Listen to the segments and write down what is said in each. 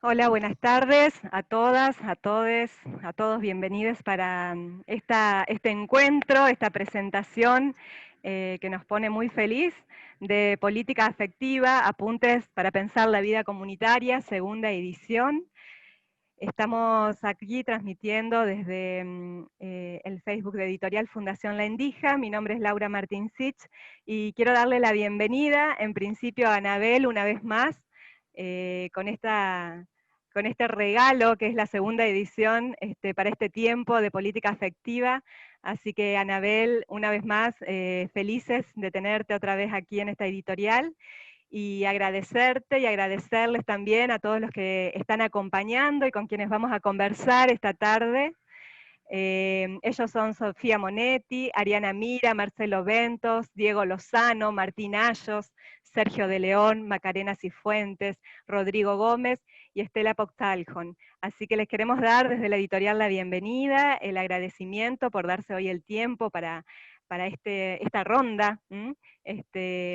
Hola, buenas tardes a todas, a todes, a todos bienvenidos para este encuentro, esta presentación que nos pone muy feliz de Política Afectiva, Apuntes para Pensar la Vida Comunitaria, segunda edición. Estamos aquí transmitiendo desde el Facebook de Editorial Fundación La Endija. Mi nombre es Laura Martín Sich y quiero darle la bienvenida, en principio, a Anabel una vez más, con este regalo que es la segunda edición para este tiempo de política afectiva. Así que, Anabel, una vez más, felices de tenerte otra vez aquí en esta editorial, y agradecerte y agradecerles también a todos los que están acompañando y con quienes vamos a conversar esta tarde. Ellos son Sofía Monetti, Ariana Mira, Marcelo Ventos, Diego Lozano, Martín Ayos, Sergio de León, Macarena Cifuentes, Rodrigo Gómez y Estela Poctaljon. Así que les queremos dar desde la editorial la bienvenida, el agradecimiento por darse hoy el tiempo para esta ronda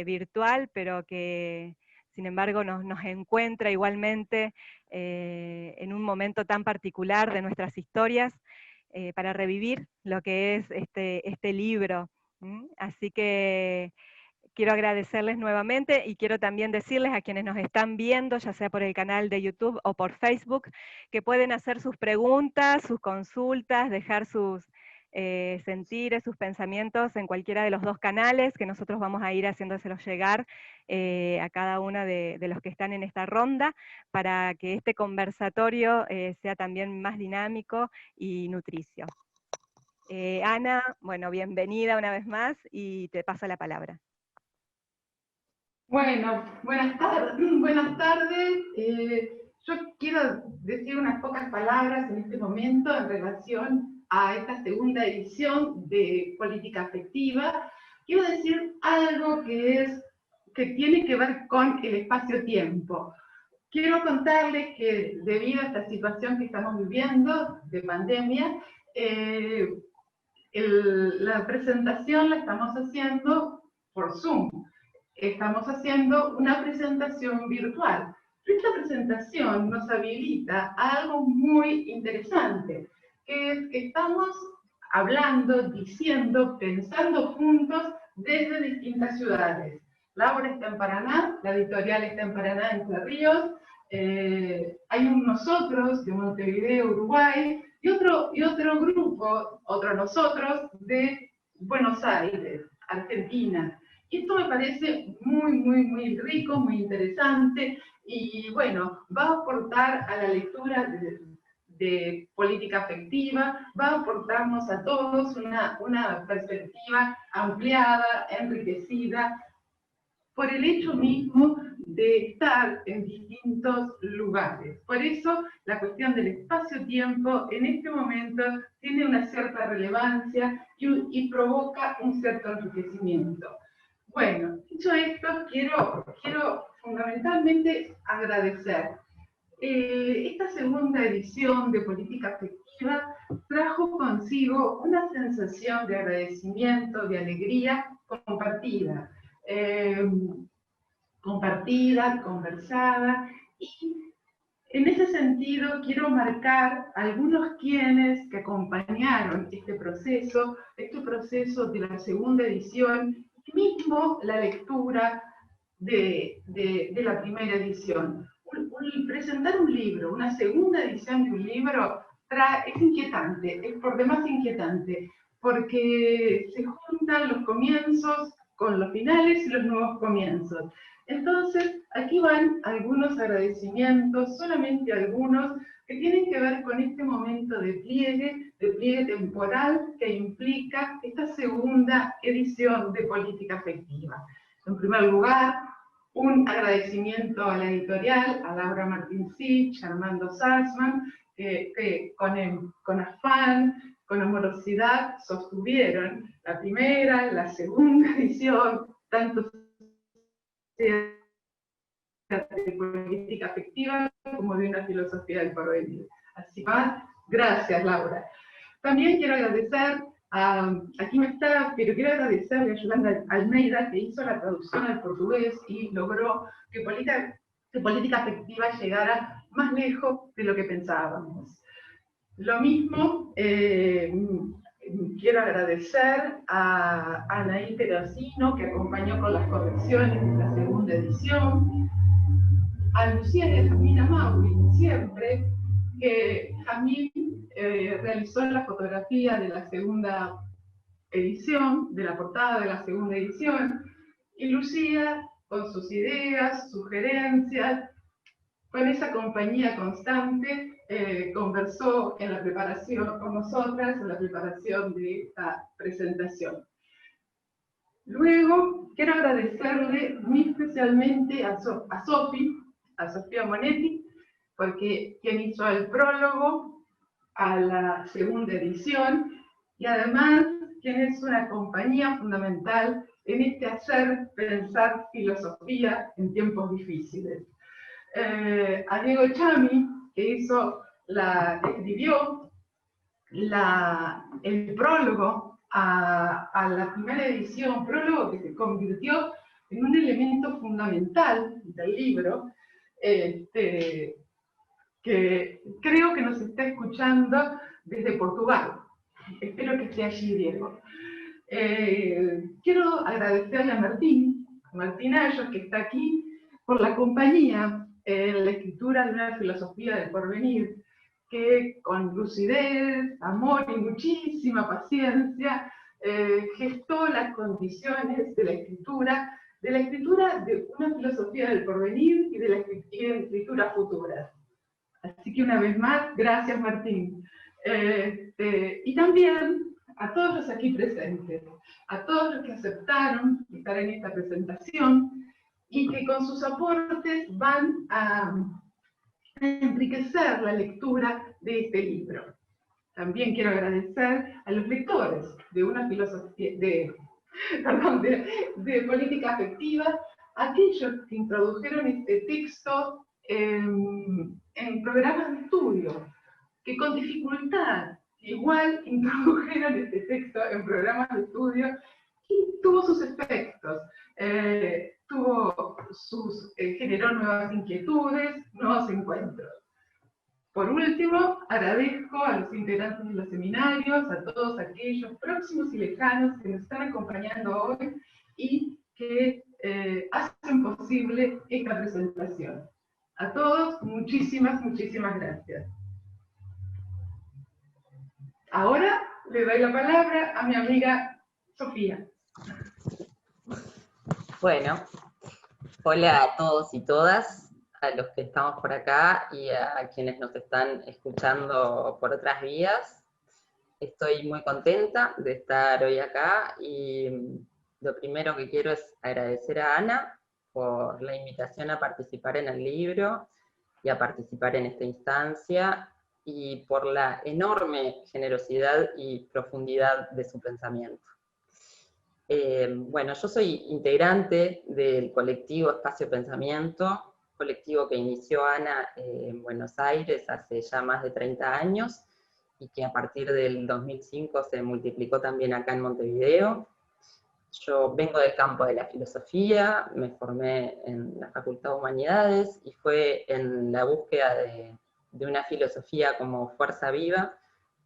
virtual, pero que sin embargo nos encuentra igualmente en un momento tan particular de nuestras historias, para revivir lo que es este libro. Así que quiero agradecerles nuevamente y quiero también decirles a quienes nos están viendo, ya sea por el canal de YouTube o por Facebook, que pueden hacer sus preguntas, sus consultas, dejar sus sentires, sus pensamientos en cualquiera de los dos canales, que nosotros vamos a ir haciéndoselos llegar a cada uno de los que están en esta ronda, para que este conversatorio sea también más dinámico y nutricio. Ana, bueno, bienvenida una vez más y te paso la palabra. Bueno, buenas tardes. Buenas tardes. Yo quiero decir unas pocas palabras en este momento en relación a esta segunda edición de Política Afectiva. Quiero decir algo que tiene que ver con el espacio-tiempo. Quiero contarles que debido a esta situación que estamos viviendo de pandemia, la presentación la estamos haciendo por Zoom. Estamos haciendo una presentación virtual. Esta presentación nos habilita a algo muy interesante, que es que estamos hablando, diciendo, pensando juntos desde distintas ciudades. Laura está en Paraná, la editorial está en Paraná, Entre Ríos, hay un nosotros de Montevideo, Uruguay, y otro grupo, otro nosotros de Buenos Aires, Argentina. Y esto me parece muy rico, muy interesante, y bueno, va a aportar a la lectura de política afectiva, va a aportarnos a todos una perspectiva ampliada, enriquecida, por el hecho mismo de estar en distintos lugares. Por eso la cuestión del espacio-tiempo en este momento tiene una cierta relevancia y provoca un cierto enriquecimiento. Bueno, dicho esto, quiero fundamentalmente agradecer. Esta segunda edición de Política Afectiva trajo consigo una sensación de agradecimiento, de alegría compartida. Compartida, conversada, y en ese sentido quiero marcar a algunos quienes que acompañaron este proceso de la segunda edición, y mismo la lectura de la primera edición. Presentar un libro, una segunda edición de un libro, es inquietante, es por demás inquietante, porque se juntan los comienzos con los finales y los nuevos comienzos. Entonces, aquí van algunos agradecimientos, solamente algunos, que tienen que ver con este momento de pliegue temporal que implica esta segunda edición de Política Afectiva. En primer lugar, un agradecimiento a la editorial, a Laura Martín Sich, a Armando Salzman, que con afán, con amorosidad, sostuvieron la primera, la segunda edición, tanto de política afectiva como de una filosofía del porvenir. Así que, gracias, Laura. También quiero agradecer, aquí no está, pero quiero agradecerle a Yolanda Almeida, que hizo la traducción al portugués y logró que política afectiva llegara más lejos de lo que pensábamos. Lo mismo, quiero agradecer a Anaí Terracino, que acompañó con las correcciones de la segunda edición, a Lucía de Jamina Mauri, siempre, que Jamín realizó la fotografía de la segunda edición, de la portada de la segunda edición, y Lucía, con sus ideas, sugerencias, con esa compañía constante, conversó en la preparación con nosotras, en la preparación de esta presentación. Luego, quiero agradecerle muy especialmente a Sofía Monetti, porque quien hizo el prólogo a la segunda edición, y además quien es una compañía fundamental en este hacer pensar filosofía en tiempos difíciles. A Diego Chami, que escribió el prólogo a la primera edición, prólogo que se convirtió en un elemento fundamental del libro, que creo que nos está escuchando desde Portugal. Espero que esté allí, Diego. Quiero agradecerle a Martín Ayos, que está aquí, por la compañía en la escritura de una filosofía del porvenir, que con lucidez, amor y muchísima paciencia gestó las condiciones de la escritura de una filosofía del porvenir y de la escritura futura. Así que una vez más, gracias Martín. Y también a todos los aquí presentes, a todos los que aceptaron estar en esta presentación y que con sus aportes van a enriquecer la lectura de este libro. También quiero agradecer a los lectores de una filosofía, de política afectiva, aquellos que introdujeron este texto en programas de estudio, que con dificultad igual introdujeron este texto en programas de estudio y tuvo sus efectos. Generó nuevas inquietudes, nuevos encuentros. Por último, agradezco a los integrantes de los seminarios, a todos aquellos próximos y lejanos que nos están acompañando hoy y que hacen posible esta presentación. A todos, muchísimas gracias. Ahora le doy la palabra a mi amiga Sofía. Bueno, hola a todos y todas, a los que estamos por acá y a quienes nos están escuchando por otras vías. Estoy muy contenta de estar hoy acá y lo primero que quiero es agradecer a Ana por la invitación a participar en el libro y a participar en esta instancia y por la enorme generosidad y profundidad de su pensamiento. Bueno, yo soy integrante del colectivo Espacio Pensamiento, colectivo que inició Ana en Buenos Aires hace ya más de 30 años y que a partir del 2005 se multiplicó también acá en Montevideo. Yo vengo del campo de la filosofía, me formé en la Facultad de Humanidades y fue en la búsqueda de una filosofía como fuerza viva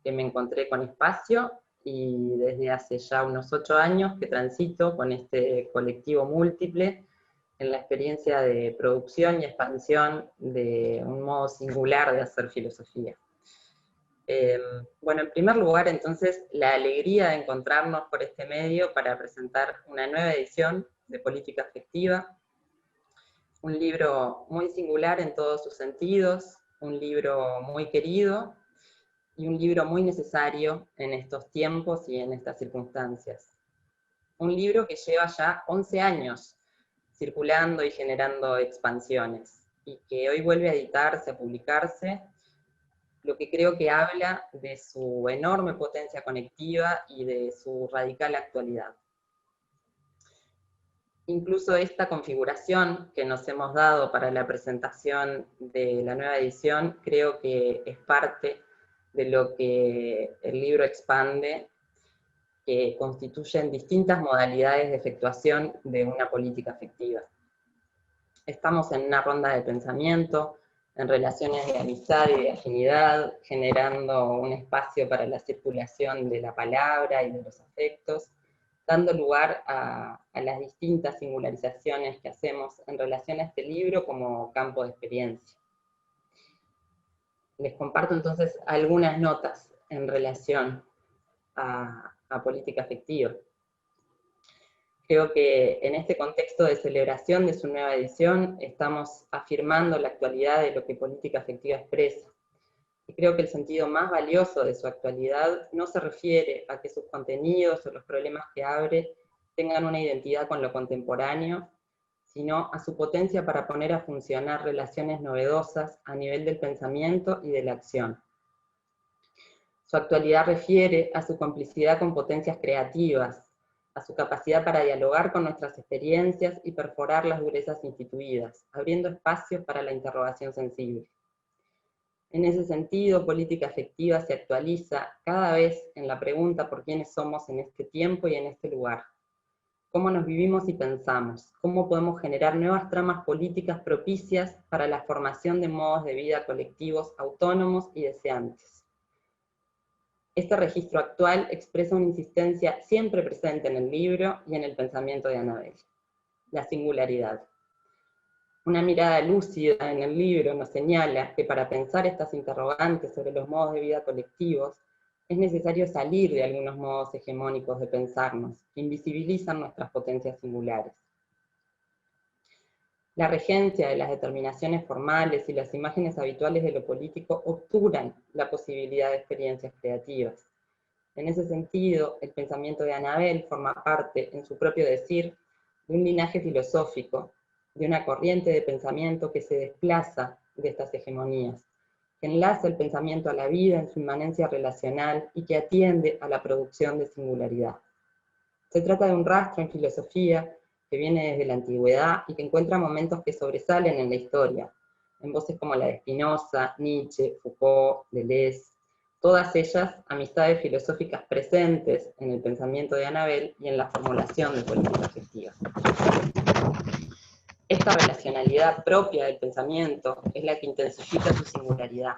que me encontré con Espacio, y desde hace ya unos 8 años que transito con este colectivo múltiple en la experiencia de producción y expansión de un modo singular de hacer filosofía. Bueno, en primer lugar, entonces, la alegría de encontrarnos por este medio para presentar una nueva edición de Política Afectiva, un libro muy singular en todos sus sentidos, un libro muy querido, y un libro muy necesario en estos tiempos y en estas circunstancias. Un libro que lleva ya 11 años circulando y generando expansiones, y que hoy vuelve a editarse, a publicarse, lo que creo que habla de su enorme potencia conectiva y de su radical actualidad. Incluso esta configuración que nos hemos dado para la presentación de la nueva edición, creo que es parte de lo que el libro expande, que constituyen distintas modalidades de efectuación de una política afectiva. Estamos en una ronda de pensamiento en relaciones de amistad y de afinidad, generando un espacio para la circulación de la palabra y de los afectos, dando lugar a las distintas singularizaciones que hacemos en relación a este libro como campo de experiencia. Les comparto entonces algunas notas en relación a política afectiva. Creo que en este contexto de celebración de su nueva edición estamos afirmando la actualidad de lo que política afectiva expresa. Y creo que el sentido más valioso de su actualidad no se refiere a que sus contenidos o los problemas que abre tengan una identidad con lo contemporáneo, sino a su potencia para poner a funcionar relaciones novedosas a nivel del pensamiento y de la acción. Su actualidad refiere a su complicidad con potencias creativas, a su capacidad para dialogar con nuestras experiencias y perforar las durezas instituidas, abriendo espacios para la interrogación sensible. En ese sentido, política afectiva se actualiza cada vez en la pregunta por quiénes somos en este tiempo y en este lugar. Cómo nos vivimos y pensamos, cómo podemos generar nuevas tramas políticas propicias para la formación de modos de vida colectivos autónomos y deseantes. Este registro actual expresa una insistencia siempre presente en el libro y en el pensamiento de Anabel: la singularidad. Una mirada lúcida en el libro nos señala que para pensar estas interrogantes sobre los modos de vida colectivos es necesario salir de algunos modos hegemónicos de pensarnos, que invisibilizan nuestras potencias singulares. La regencia de las determinaciones formales y las imágenes habituales de lo político obturan la posibilidad de experiencias creativas. En ese sentido, el pensamiento de Anabel forma parte, en su propio decir, de un linaje filosófico, de una corriente de pensamiento que se desplaza de estas hegemonías, que enlaza el pensamiento a la vida en su inmanencia relacional y que atiende a la producción de singularidad. Se trata de un rastro en filosofía que viene desde la antigüedad y que encuentra momentos que sobresalen en la historia, en voces como la de Spinoza, Nietzsche, Foucault, Deleuze, todas ellas amistades filosóficas presentes en el pensamiento de Anabel y en la formulación de política afectiva. Esta relacionalidad propia del pensamiento es la que intensifica su singularidad.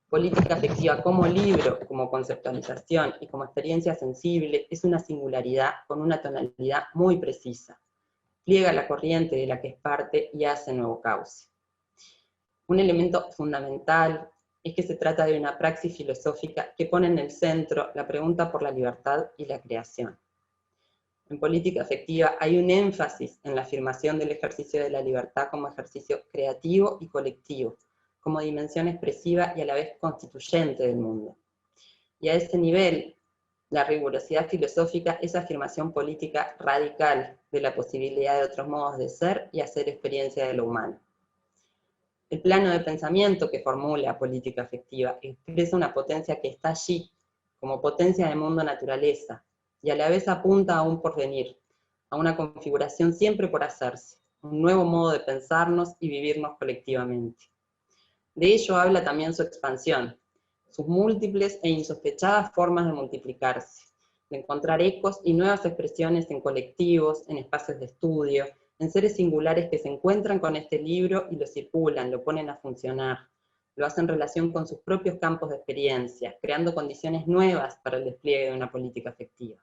Política afectiva como libro, como conceptualización y como experiencia sensible es una singularidad con una tonalidad muy precisa. Pliega la corriente de la que es parte y hace nuevo cauce. Un elemento fundamental es que se trata de una praxis filosófica que pone en el centro la pregunta por la libertad y la creación. En política afectiva hay un énfasis en la afirmación del ejercicio de la libertad como ejercicio creativo y colectivo, como dimensión expresiva y a la vez constituyente del mundo. Y a ese nivel, la rigurosidad filosófica es afirmación política radical de la posibilidad de otros modos de ser y hacer experiencia de lo humano. El plano de pensamiento que formula política afectiva expresa una potencia que está allí, como potencia de mundo-naturaleza, y a la vez apunta a un porvenir, a una configuración siempre por hacerse, un nuevo modo de pensarnos y vivirnos colectivamente. De ello habla también su expansión, sus múltiples e insospechadas formas de multiplicarse, de encontrar ecos y nuevas expresiones en colectivos, en espacios de estudio, en seres singulares que se encuentran con este libro y lo circulan, lo ponen a funcionar, lo hacen en relación con sus propios campos de experiencia, creando condiciones nuevas para el despliegue de una política afectiva.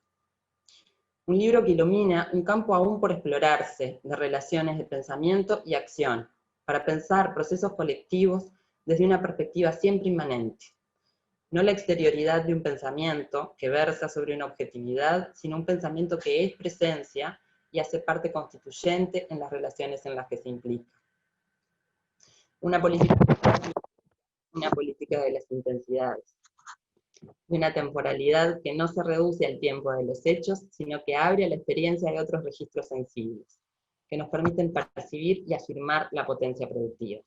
Un libro que ilumina un campo aún por explorarse de relaciones de pensamiento y acción, para pensar procesos colectivos desde una perspectiva siempre inmanente. No la exterioridad de un pensamiento que versa sobre una objetividad, sino un pensamiento que es presencia y hace parte constituyente en las relaciones en las que se implica. Una política de las intensidades, de una temporalidad que no se reduce al tiempo de los hechos, sino que abre a la experiencia de otros registros sensibles, que nos permiten percibir y afirmar la potencia productiva.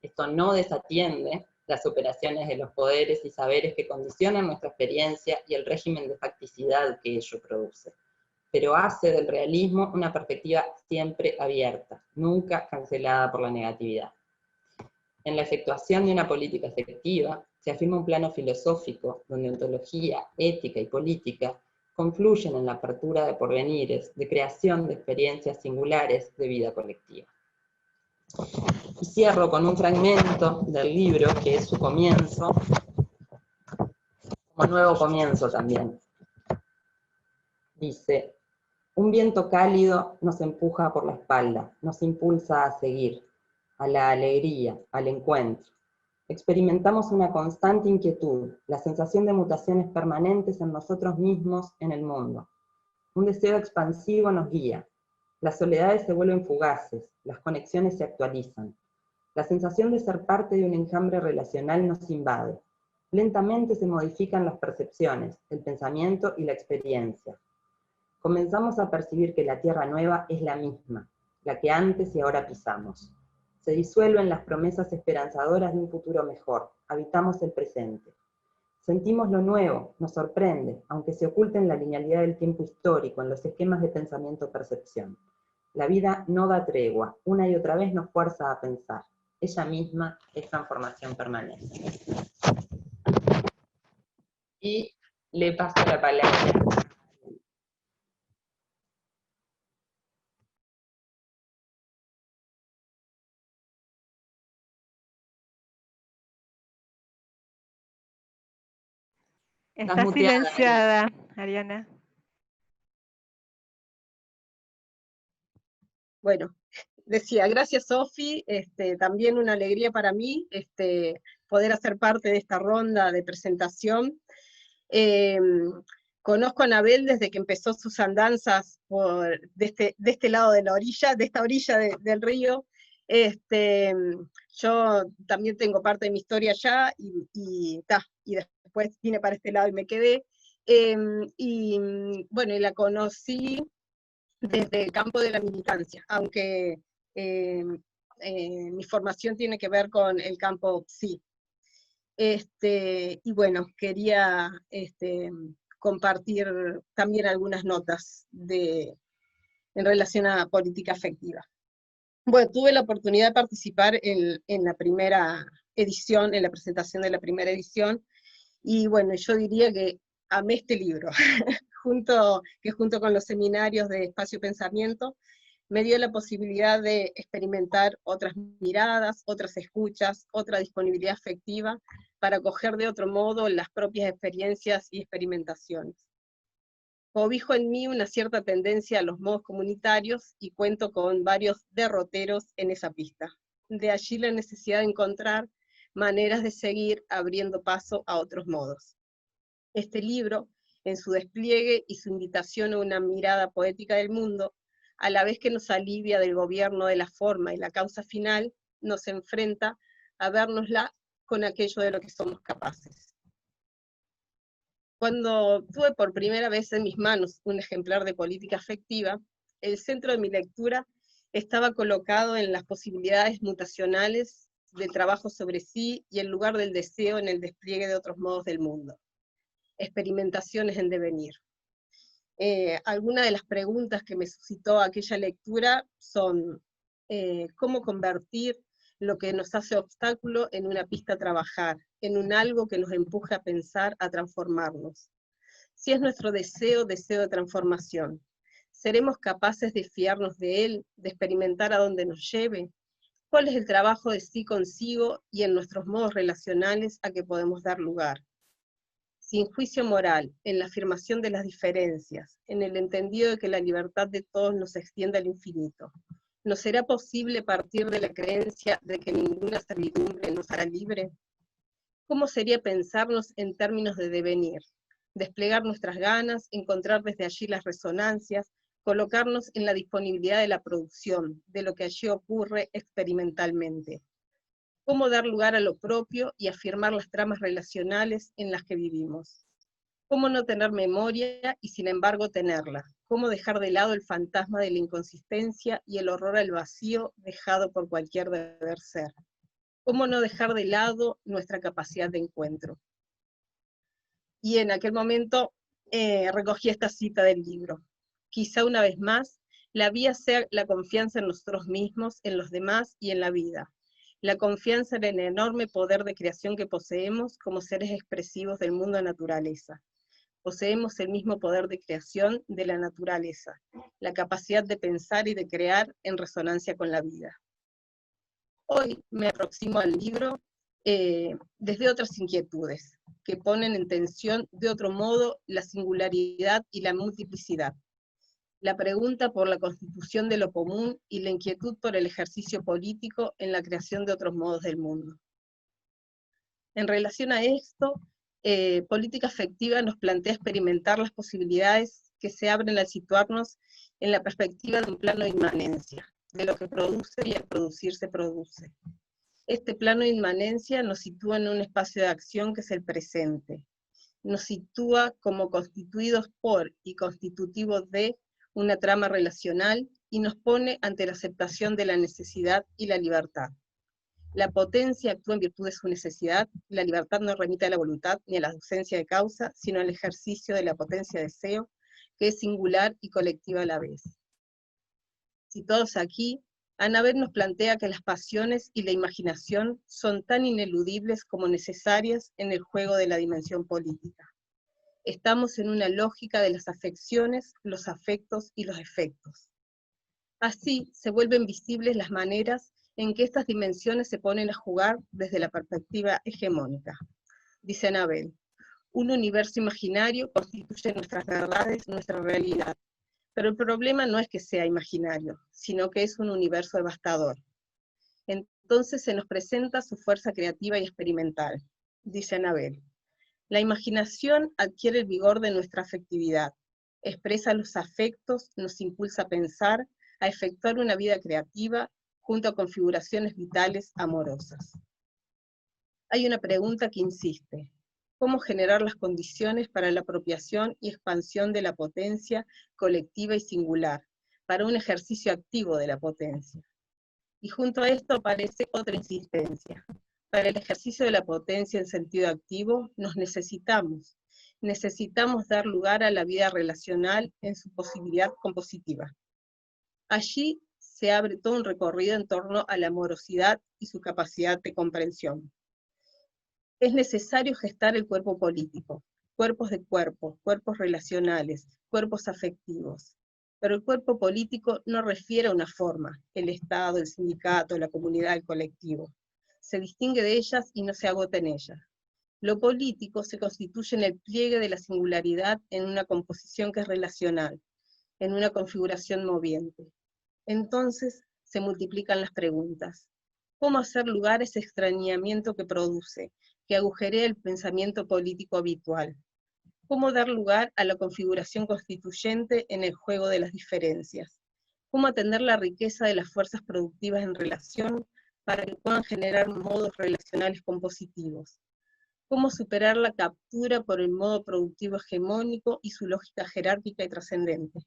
Esto no desatiende las operaciones de los poderes y saberes que condicionan nuestra experiencia y el régimen de facticidad que ello produce, pero hace del realismo una perspectiva siempre abierta, nunca cancelada por la negatividad. En la efectuación de una política efectiva, se afirma un plano filosófico donde ontología, ética y política confluyen en la apertura de porvenires, de creación de experiencias singulares de vida colectiva. Y cierro con un fragmento del libro, que es su comienzo, como nuevo comienzo también. Dice: un viento cálido nos empuja por la espalda, nos impulsa a seguir, a la alegría, al encuentro. Experimentamos una constante inquietud, la sensación de mutaciones permanentes en nosotros mismos, en el mundo. Un deseo expansivo nos guía. Las soledades se vuelven fugaces, las conexiones se actualizan. La sensación de ser parte de un enjambre relacional nos invade. Lentamente se modifican las percepciones, el pensamiento y la experiencia. Comenzamos a percibir que la tierra nueva es la misma, la que antes y ahora pisamos. Se disuelven las promesas esperanzadoras de un futuro mejor, habitamos el presente. Sentimos lo nuevo, nos sorprende, aunque se oculte en la linealidad del tiempo histórico, en los esquemas de pensamiento-percepción. La vida no da tregua, una y otra vez nos fuerza a pensar. Ella misma es transformación permanente. Y le paso la palabra. Está silenciada, Ariana. Bueno, decía, gracias Sofi, también una alegría para mí poder hacer parte de esta ronda de presentación. Conozco a Anabel desde que empezó sus andanzas de este lado de la orilla, de esta orilla del río. Yo también tengo parte de mi historia allá, y después vine para este lado y me quedé. Y la conocí desde el campo de la militancia, aunque mi formación tiene que ver con el campo psi. Y bueno, quería compartir también algunas notas en relación a política afectiva. Bueno, tuve la oportunidad de participar en la primera edición, en la presentación de la primera edición, y bueno, yo diría que amé este libro, junto con los seminarios de Espacio Pensamiento, me dio la posibilidad de experimentar otras miradas, otras escuchas, otra disponibilidad afectiva, para acoger de otro modo las propias experiencias y experimentaciones. Cobijo en mí una cierta tendencia a los modos comunitarios, y cuento con varios derroteros en esa pista. De allí la necesidad de encontrar maneras de seguir abriendo paso a otros modos. Este libro, en su despliegue y su invitación a una mirada poética del mundo, a la vez que nos alivia del gobierno de la forma y la causa final, nos enfrenta a vernosla con aquello de lo que somos capaces. Cuando tuve por primera vez en mis manos un ejemplar de política afectiva, el centro de mi lectura estaba colocado en las posibilidades mutacionales del trabajo sobre sí y el lugar del deseo en el despliegue de otros modos del mundo. Experimentaciones en devenir. Algunas de las preguntas que me suscitó aquella lectura son: ¿cómo convertir lo que nos hace obstáculo en una pista a trabajar, en un algo que nos empuje a pensar, a transformarnos? Si es nuestro deseo de transformación, ¿seremos capaces de fiarnos de él, de experimentar a dónde nos lleve? ¿Cuál es el trabajo de sí consigo y en nuestros modos relacionales a que podemos dar lugar? Sin juicio moral, en la afirmación de las diferencias, en el entendido de que la libertad de todos nos extiende al infinito, ¿nos será posible partir de la creencia de que ninguna servidumbre nos hará libre? ¿Cómo sería pensarnos en términos de devenir? Desplegar nuestras ganas, encontrar desde allí las resonancias, colocarnos en la disponibilidad de la producción, de lo que allí ocurre experimentalmente. ¿Cómo dar lugar a lo propio y afirmar las tramas relacionales en las que vivimos? ¿Cómo no tener memoria y sin embargo tenerla? ¿Cómo dejar de lado el fantasma de la inconsistencia y el horror al vacío dejado por cualquier deber ser? ¿Cómo no dejar de lado nuestra capacidad de encuentro? Y en aquel momento recogí esta cita del libro. Quizá una vez más, la vía sea la confianza en nosotros mismos, en los demás y en la vida. La confianza en el enorme poder de creación que poseemos como seres expresivos del mundo de naturaleza. Poseemos el mismo poder de creación de la naturaleza, la capacidad de pensar y de crear en resonancia con la vida. Hoy me aproximo al libro desde otras inquietudes, que ponen en tensión de otro modo la singularidad y la multiplicidad, la pregunta por la constitución de lo común y la inquietud por el ejercicio político en la creación de otros modos del mundo. En relación a esto, política afectiva nos plantea experimentar las posibilidades que se abren al situarnos en la perspectiva de un plano de inmanencia, de lo que produce y al producir se produce. Este plano de inmanencia nos sitúa en un espacio de acción que es el presente. Nos sitúa como constituidos por y constitutivos de una trama relacional y nos pone ante la aceptación de la necesidad y la libertad. La potencia actúa en virtud de su necesidad, la libertad no remite a la voluntad ni a la ausencia de causa, sino al ejercicio de la potencia de deseo, que es singular y colectiva a la vez. Situados aquí, Annabel nos plantea que las pasiones y la imaginación son tan ineludibles como necesarias en el juego de la dimensión política. Estamos en una lógica de las afecciones, los afectos y los efectos. Así se vuelven visibles las maneras en que estas dimensiones se ponen a jugar desde la perspectiva hegemónica. Dice Annabel, un universo imaginario constituye nuestras verdades, nuestra realidad. Pero el problema no es que sea imaginario, sino que es un universo devastador. Entonces se nos presenta su fuerza creativa y experimental. Dice Annabel, la imaginación adquiere el vigor de nuestra afectividad, expresa los afectos, nos impulsa a pensar, a efectuar una vida creativa, junto a configuraciones vitales amorosas. Hay una pregunta que insiste, ¿cómo generar las condiciones para la apropiación y expansión de la potencia colectiva y singular, para un ejercicio activo de la potencia? Y junto a esto aparece otra insistencia. Para el ejercicio de la potencia en sentido activo, nos necesitamos dar lugar a la vida relacional en su posibilidad compositiva. Allí se abre todo un recorrido en torno a la amorosidad y su capacidad de comprensión. Es necesario gestar el cuerpo político, cuerpos de cuerpos, cuerpos relacionales, cuerpos afectivos. Pero el cuerpo político no refiere a una forma, el Estado, el sindicato, la comunidad, el colectivo. Se distingue de ellas y no se agota en ellas. Lo político se constituye en el pliegue de la singularidad en una composición que es relacional, en una configuración moviente. Entonces se multiplican las preguntas. ¿Cómo hacer lugar a ese extrañamiento que produce, que agujerea el pensamiento político habitual? ¿Cómo dar lugar a la configuración constituyente en el juego de las diferencias? ¿Cómo atender la riqueza de las fuerzas productivas en relación para que puedan generar modos relacionales compositivos? ¿Cómo superar la captura por el modo productivo hegemónico y su lógica jerárquica y trascendente?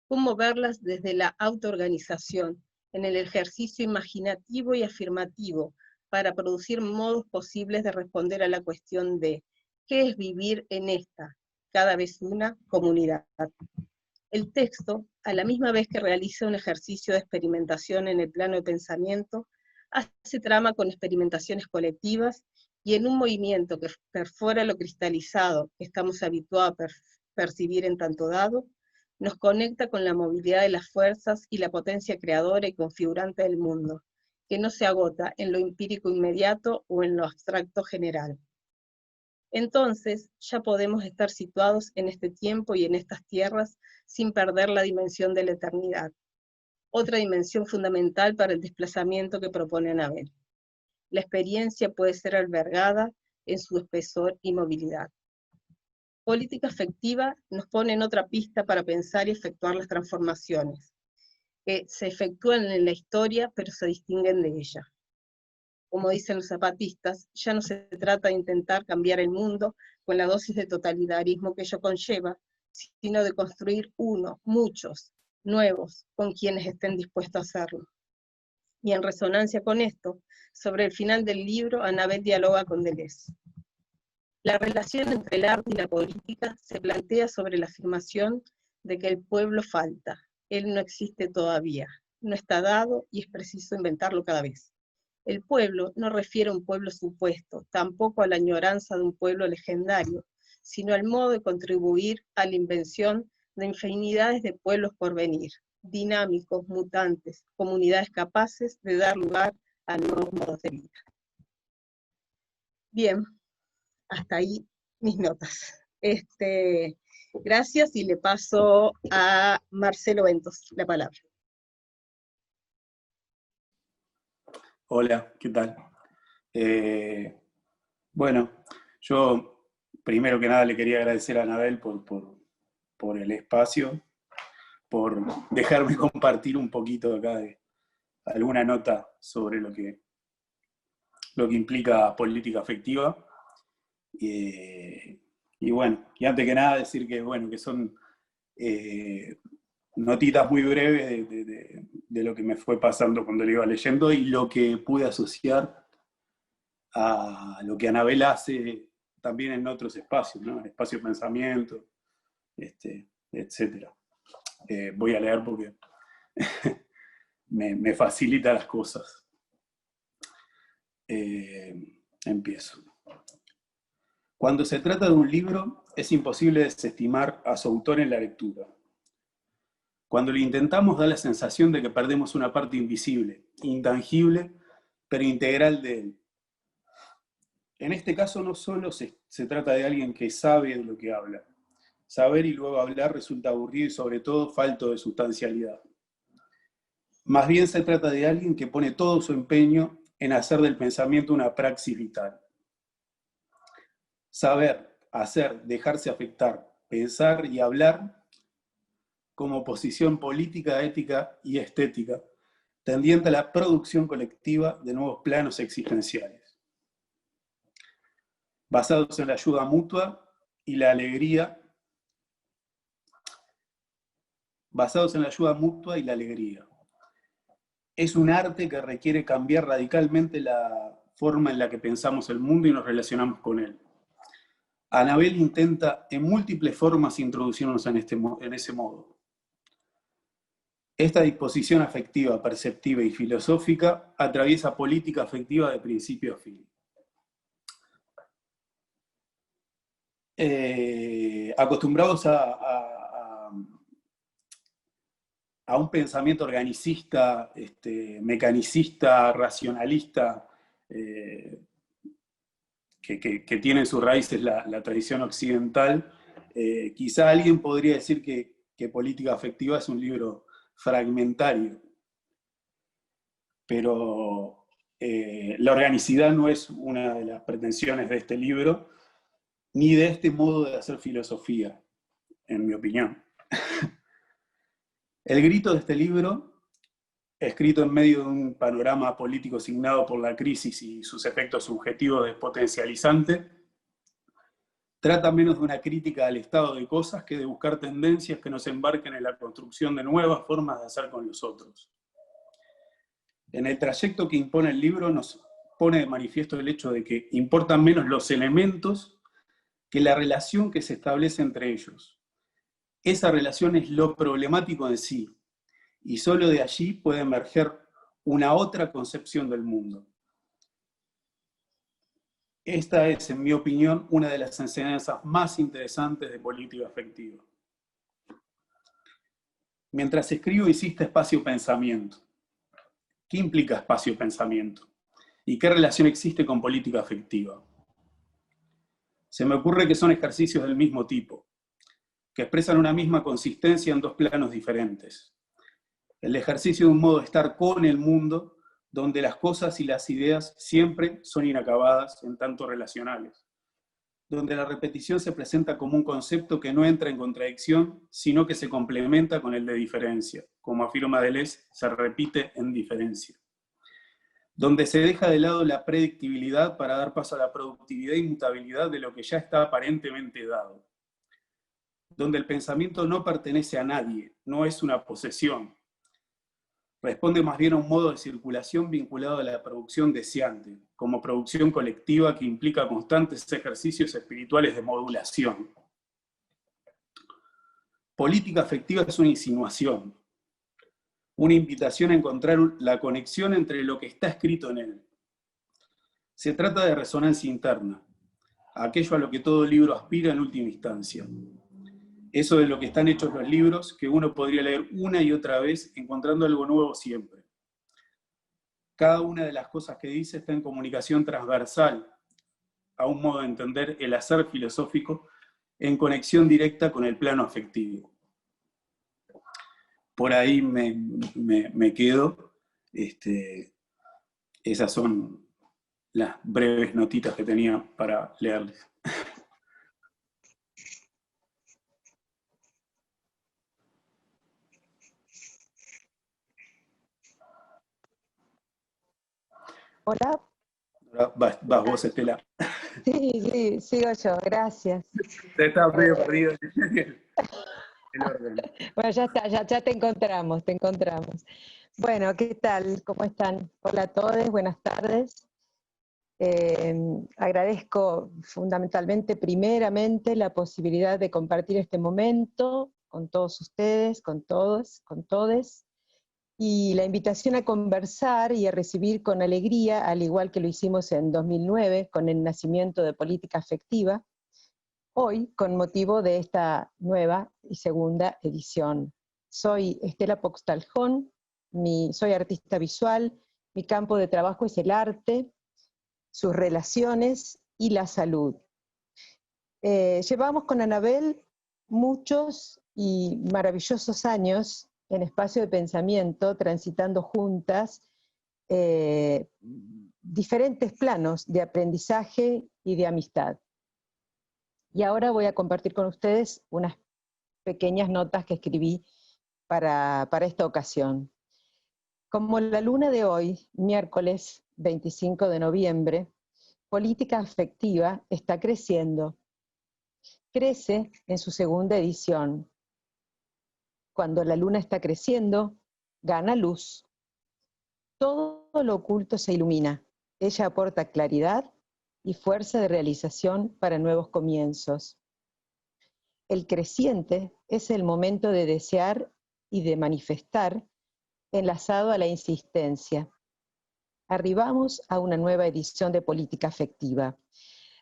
¿Cómo verlas desde la autoorganización, en el ejercicio imaginativo y afirmativo, para producir modos posibles de responder a la cuestión de ¿qué es vivir en esta, cada vez una, comunidad? El texto, a la misma vez que realiza un ejercicio de experimentación en el plano de pensamiento, hace trama con experimentaciones colectivas y en un movimiento que perfora lo cristalizado que estamos habituados a percibir en tanto dado, nos conecta con la movilidad de las fuerzas y la potencia creadora y configurante del mundo, que no se agota en lo empírico inmediato o en lo abstracto general. Entonces, ya podemos estar situados en este tiempo y en estas tierras sin perder la dimensión de la eternidad, otra dimensión fundamental para el desplazamiento que propone Annabel. La experiencia puede ser albergada en su espesor y movilidad. Política afectiva nos pone en otra pista para pensar y efectuar las transformaciones, que se efectúan en la historia pero se distinguen de ella. Como dicen los zapatistas, ya no se trata de intentar cambiar el mundo con la dosis de totalitarismo que ello conlleva, sino de construir muchos, nuevos, con quienes estén dispuestos a hacerlo. Y en resonancia con esto, sobre el final del libro, Annabel dialoga con Deleuze. La relación entre el arte y la política se plantea sobre la afirmación de que el pueblo falta, él no existe todavía, no está dado y es preciso inventarlo cada vez. El pueblo no refiere a un pueblo supuesto, tampoco a la añoranza de un pueblo legendario, sino al modo de contribuir a la invención de infinidades de pueblos por venir, dinámicos, mutantes, comunidades capaces de dar lugar a nuevos modos de vida. Bien, hasta ahí mis notas. Gracias, y le paso a Marcelo Ventos la palabra. Hola, ¿qué tal? Bueno, yo primero que nada le quería agradecer a Anabel por el espacio, por dejarme compartir un poquito acá de alguna nota sobre lo que implica política afectiva. Y bueno, y antes que nada decir que, bueno, que son notitas muy breves de lo que me fue pasando cuando lo iba leyendo y lo que pude asociar a lo que Anabel hace también en otros espacios, ¿no? El espacio de pensamiento, etc. Voy a leer porque me facilita las cosas. Empiezo. Cuando se trata de un libro, es imposible desestimar a su autor en la lectura. Cuando lo intentamos, da la sensación de que perdemos una parte invisible, intangible, pero integral de él. En este caso no solo se trata de alguien que sabe de lo que habla. Saber y luego hablar resulta aburrido y sobre todo falto de sustancialidad. Más bien se trata de alguien que pone todo su empeño en hacer del pensamiento una praxis vital. Saber, hacer, dejarse afectar, pensar y hablar como posición política, ética y estética, tendiente a la producción colectiva de nuevos planos existenciales, basados en la ayuda mutua y la alegría, Es un arte que requiere cambiar radicalmente la forma en la que pensamos el mundo y nos relacionamos con él. Anabel intenta en múltiples formas introducirnos en ese modo. Esta disposición afectiva, perceptiva y filosófica atraviesa política afectiva de principio a fin. Acostumbrados a un pensamiento organicista, mecanicista, racionalista, que tiene en sus raíces la tradición occidental, quizá alguien podría decir que política afectiva es un libro fragmentario, pero la organicidad no es una de las pretensiones de este libro, ni de este modo de hacer filosofía, en mi opinión. El grito de este libro, escrito en medio de un panorama político signado por la crisis y sus efectos subjetivos despotencializantes, trata menos de una crítica al estado de cosas que de buscar tendencias que nos embarquen en la construcción de nuevas formas de hacer con los otros. En el trayecto que impone el libro nos pone de manifiesto el hecho de que importan menos los elementos que la relación que se establece entre ellos. Esa relación es lo problemático en sí, y solo de allí puede emerger una otra concepción del mundo. Esta es, en mi opinión, una de las enseñanzas más interesantes de política afectiva. Mientras escribo, insiste espacio-pensamiento. ¿Qué implica espacio-pensamiento? ¿Y qué relación existe con política afectiva? Se me ocurre que son ejercicios del mismo tipo, que expresan una misma consistencia en dos planos diferentes. El ejercicio de un modo de estar con el mundo, donde las cosas y las ideas siempre son inacabadas, en tanto relacionales. Donde la repetición se presenta como un concepto que no entra en contradicción, sino que se complementa con el de diferencia. Como afirma Deleuze, se repite en diferencia. Donde se deja de lado la predictibilidad para dar paso a la productividad y mutabilidad de lo que ya está aparentemente dado. Donde el pensamiento no pertenece a nadie, no es una posesión. Responde más bien a un modo de circulación vinculado a la producción deseante, como producción colectiva que implica constantes ejercicios espirituales de modulación. Política afectiva es una insinuación, una invitación a encontrar la conexión entre lo que está escrito en él. Se trata de resonancia interna, aquello a lo que todo libro aspira en última instancia. Eso de lo que están hechos los libros, que uno podría leer una y otra vez, encontrando algo nuevo siempre. cada una de las cosas que dice está en comunicación transversal a un modo de entender el hacer filosófico en conexión directa con el plano afectivo. Por ahí me quedo. Esas son las breves notitas que tenía para leerles. Hola. Vas vos, Estela. Sí, sigo yo, gracias. Te estaba medio perdido el orden. Bueno, ya está, ya te encontramos, te encontramos. Bueno, ¿qué tal? ¿Cómo están? Hola a todos, buenas tardes. Agradezco fundamentalmente, primeramente, la posibilidad de compartir este momento con todos ustedes, con todos, con todes, y la invitación a conversar y a recibir con alegría, al igual que lo hicimos en 2009 con el nacimiento de Política Afectiva, hoy con motivo de esta nueva y segunda edición. Soy Estela Poxtaljón, soy artista visual, mi campo de trabajo es el arte, sus relaciones y la salud. Llevamos con Anabel muchos y maravillosos años en espacio de pensamiento, transitando juntas diferentes planos de aprendizaje y de amistad. Y ahora voy a compartir con ustedes unas pequeñas notas que escribí para esta ocasión. Como la luna de hoy, miércoles 25 de noviembre, Política Afectiva está creciendo. Crece en su segunda edición. Cuando la luna está creciendo, gana luz. Todo lo oculto se ilumina. Ella aporta claridad y fuerza de realización para nuevos comienzos. El creciente es el momento de desear y de manifestar, enlazado a la insistencia. Arribamos a una nueva edición de Política Afectiva.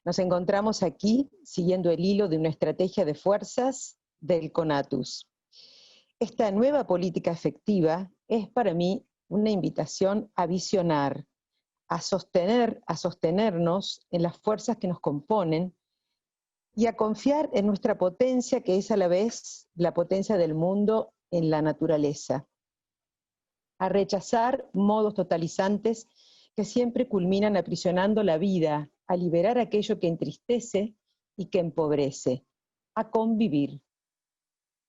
Nos encontramos aquí siguiendo el hilo de una estrategia de fuerzas del CONATUS. Esta nueva política afectiva es para mí una invitación a visionar, a sostenernos en las fuerzas que nos componen y a confiar en nuestra potencia, que es a la vez la potencia del mundo en la naturaleza. A rechazar modos totalizantes que siempre culminan aprisionando la vida, a liberar aquello que entristece y que empobrece, a convivir.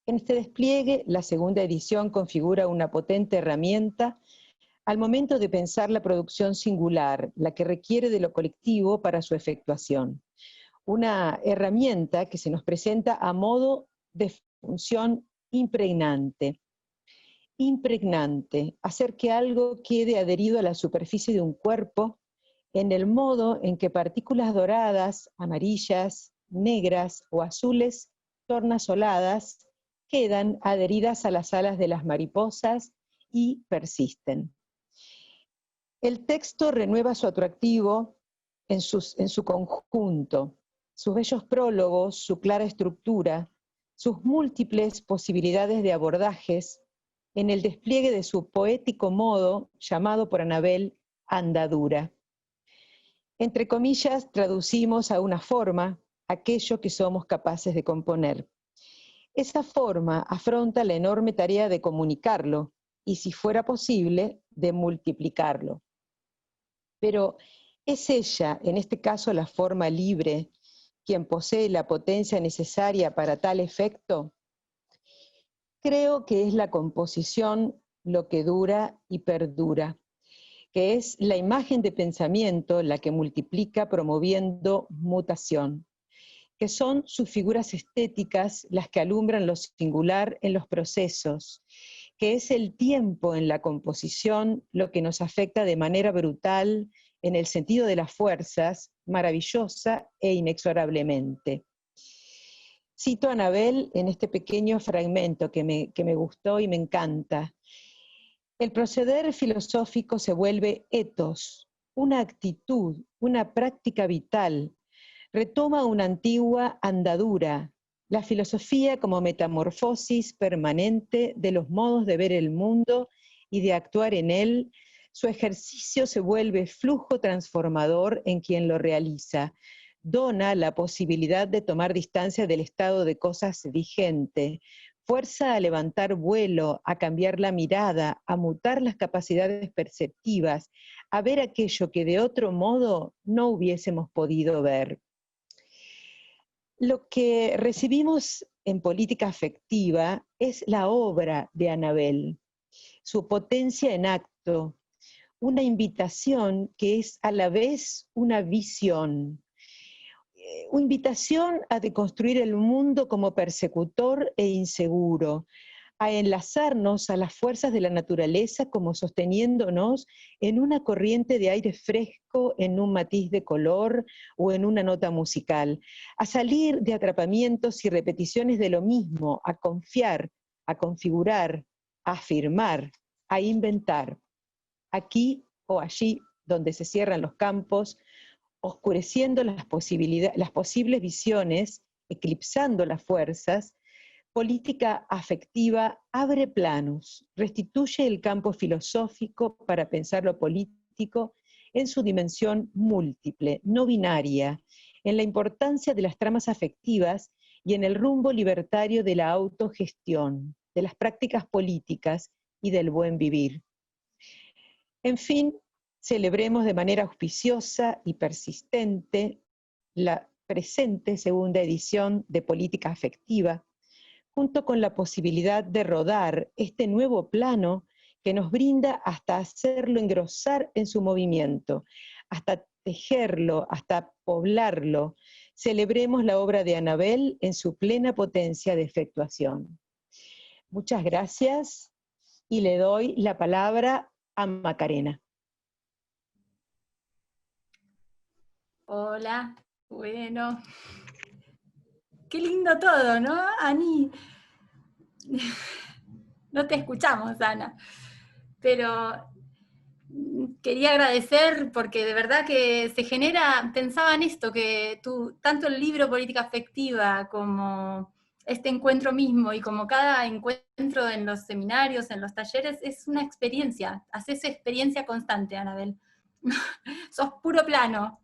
En este despliegue, la segunda edición configura una potente herramienta al momento de pensar la producción singular, la que requiere de lo colectivo para su efectuación. Una herramienta que se nos presenta a modo de función impregnante. Impregnante, hacer que algo quede adherido a la superficie de un cuerpo en el modo en que partículas doradas, amarillas, negras o azules tornasoladas quedan adheridas a las alas de las mariposas y persisten. El texto renueva su atractivo en su conjunto, sus bellos prólogos, su clara estructura, sus múltiples posibilidades de abordajes, en el despliegue de su poético modo, llamado por Anabel andadura. Entre comillas, traducimos a una forma aquello que somos capaces de componer. Esa forma afronta la enorme tarea de comunicarlo y, si fuera posible, de multiplicarlo. Pero ¿es ella, en este caso la forma libre, quien posee la potencia necesaria para tal efecto? Creo que es la composición lo que dura y perdura, que es la imagen de pensamiento la que multiplica promoviendo mutación, que son sus figuras estéticas las que alumbran lo singular en los procesos, que es el tiempo en la composición lo que nos afecta de manera brutal en el sentido de las fuerzas, maravillosa e inexorablemente. Cito a Anabel en este pequeño fragmento que me gustó y me encanta. El proceder filosófico se vuelve ethos, una actitud, una práctica vital. Retoma una antigua andadura, la filosofía como metamorfosis permanente de los modos de ver el mundo y de actuar en él, Su ejercicio se vuelve flujo transformador en quien lo realiza. Dona la posibilidad de tomar distancia del estado de cosas vigente, fuerza a levantar vuelo, a cambiar la mirada, a mutar las capacidades perceptivas, a ver aquello que de otro modo no hubiésemos podido ver. Lo que recibimos en política afectiva es la obra de Anabel, su potencia en acto, una invitación que es a la vez una visión. Una invitación a deconstruir el mundo como persecutor e inseguro, a enlazarnos a las fuerzas de la naturaleza como sosteniéndonos en una corriente de aire fresco, en un matiz de color o en una nota musical, a salir de atrapamientos y repeticiones de lo mismo, a confiar, a configurar, a afirmar, a inventar. Aquí o allí donde se cierran los campos, oscureciendo las posibles visiones, eclipsando las fuerzas, política afectiva abre planos, restituye el campo filosófico para pensar lo político en su dimensión múltiple, no binaria, en la importancia de las tramas afectivas y en el rumbo libertario de la autogestión, de las prácticas políticas y del buen vivir. En fin, celebremos de manera auspiciosa y persistente la presente segunda edición de Política Afectiva, junto con la posibilidad de rodar este nuevo plano que nos brinda hasta hacerlo engrosar en su movimiento, hasta tejerlo, hasta poblarlo. Celebremos la obra de Anabel en su plena potencia de efectuación. Muchas gracias y le doy la palabra a Macarena. Hola, bueno. Qué lindo todo, ¿no, Ani? No te escuchamos, Ana. Pero quería agradecer porque de verdad que se genera, pensaba en esto, que tanto el libro Política Afectiva como este encuentro mismo y como cada encuentro en los seminarios, en los talleres, es una experiencia, haces experiencia constante, Anabel. Sos puro plano.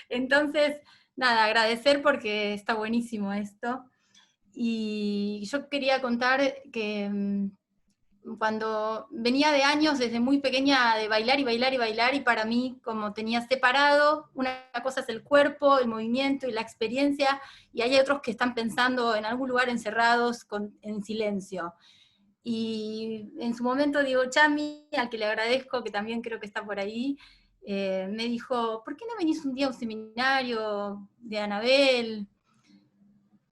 Entonces, nada, agradecer porque está buenísimo esto. Y yo quería contar que cuando venía de años, desde muy pequeña, de bailar y bailar y bailar, y para mí, como tenía separado, una cosa es el cuerpo, el movimiento y la experiencia, y hay otros que están pensando en algún lugar encerrados en silencio. Y en su momento Diego Chami, al que le agradezco, que también creo que está por ahí, me dijo, ¿por qué no venís un día a un seminario de Anabel?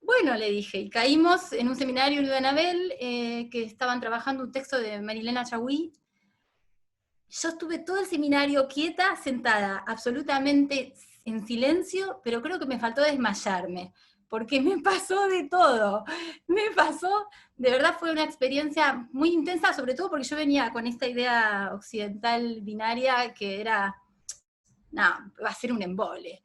Bueno, le dije, y caímos en un seminario de Anabel, que estaban trabajando un texto de Marilena Chagüí. Yo estuve todo el seminario quieta, sentada, absolutamente en silencio, pero creo que me faltó desmayarme, porque me pasó de todo. Me pasó, de verdad fue una experiencia muy intensa, sobre todo porque yo venía con esta idea occidental binaria que era, nada, va a ser un embole.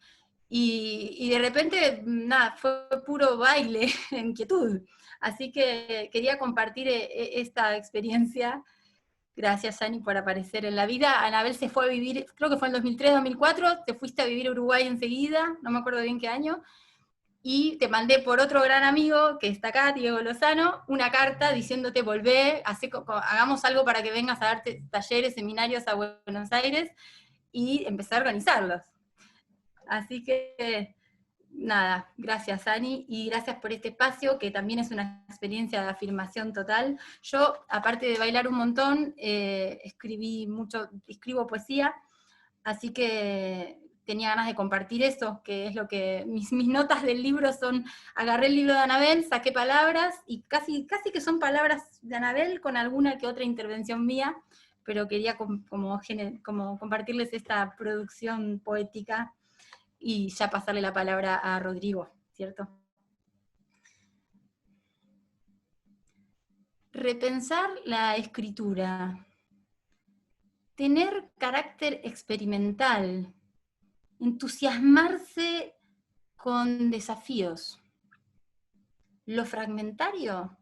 Y de repente, nada, fue puro baile, inquietud. Así que quería compartir esta experiencia. Gracias, Ani, por aparecer en la vida. Anabel se fue a vivir, creo que fue en 2003, 2004, te fuiste a vivir a Uruguay enseguida, no me acuerdo bien qué año, y te mandé por otro gran amigo, que está acá, Diego Lozano, una carta diciéndote volvé, hagamos algo para que vengas a darte talleres, seminarios a Buenos Aires, y empecé a organizarlos. Así que, nada, gracias Ani, y gracias por este espacio, que también es una experiencia de afirmación total. Yo, aparte de bailar un montón, escribo poesía, así que tenía ganas de compartir eso, que es lo que, mis notas del libro son, agarré el libro de Anabel, saqué palabras, y casi que son palabras de Anabel, con alguna que otra intervención mía, pero quería como compartirles esta producción poética, y ya pasarle la palabra a Rodrigo, ¿cierto? Repensar la escritura. Tener carácter experimental. Entusiasmarse con desafíos. Lo fragmentario.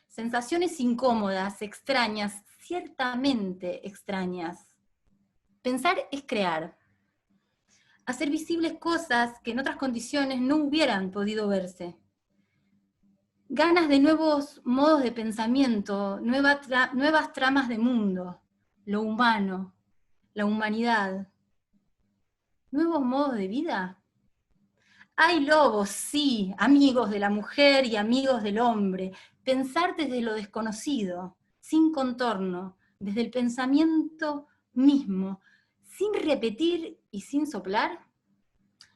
Sensaciones incómodas, extrañas, ciertamente extrañas. Pensar es crear. Hacer visibles cosas que en otras condiciones no hubieran podido verse. Ganas de nuevos modos de pensamiento, nuevas tramas de mundo, lo humano, la humanidad. ¿Nuevos modos de vida? Hay lobos, sí, amigos de la mujer y amigos del hombre. Pensar desde lo desconocido, sin contorno, desde el pensamiento mismo, sin repetir y sin soplar.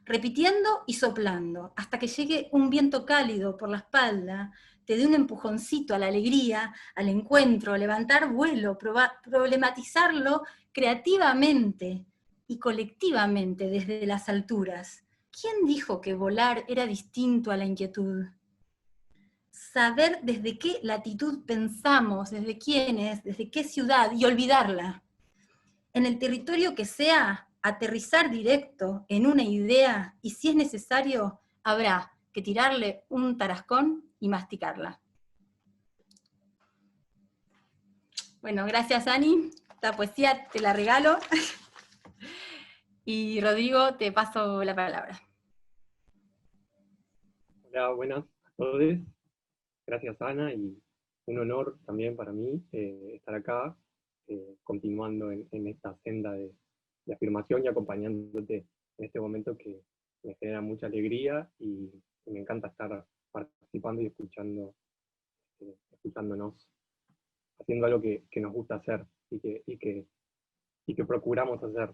Repitiendo y soplando, hasta que llegue un viento cálido por la espalda, te dé un empujoncito a la alegría, al encuentro, levantar vuelo, problematizarlo creativamente y colectivamente desde las alturas. ¿Quién dijo que volar era distinto a la inquietud? Saber desde qué latitud pensamos, desde quiénes, desde qué ciudad, y olvidarla. En el territorio que sea, aterrizar directo en una idea, y si es necesario, habrá que tirarle un tarascón y masticarla. Bueno, gracias Ani, la poesía te la regalo. Y Rodrigo, te paso la palabra. Hola, buenas a todos. Gracias Ana, y un honor también para mí estar acá, continuando en esta senda de afirmación y acompañándote en este momento que me genera mucha alegría y me encanta estar participando y escuchándonos, haciendo algo que nos gusta hacer y que procuramos hacer.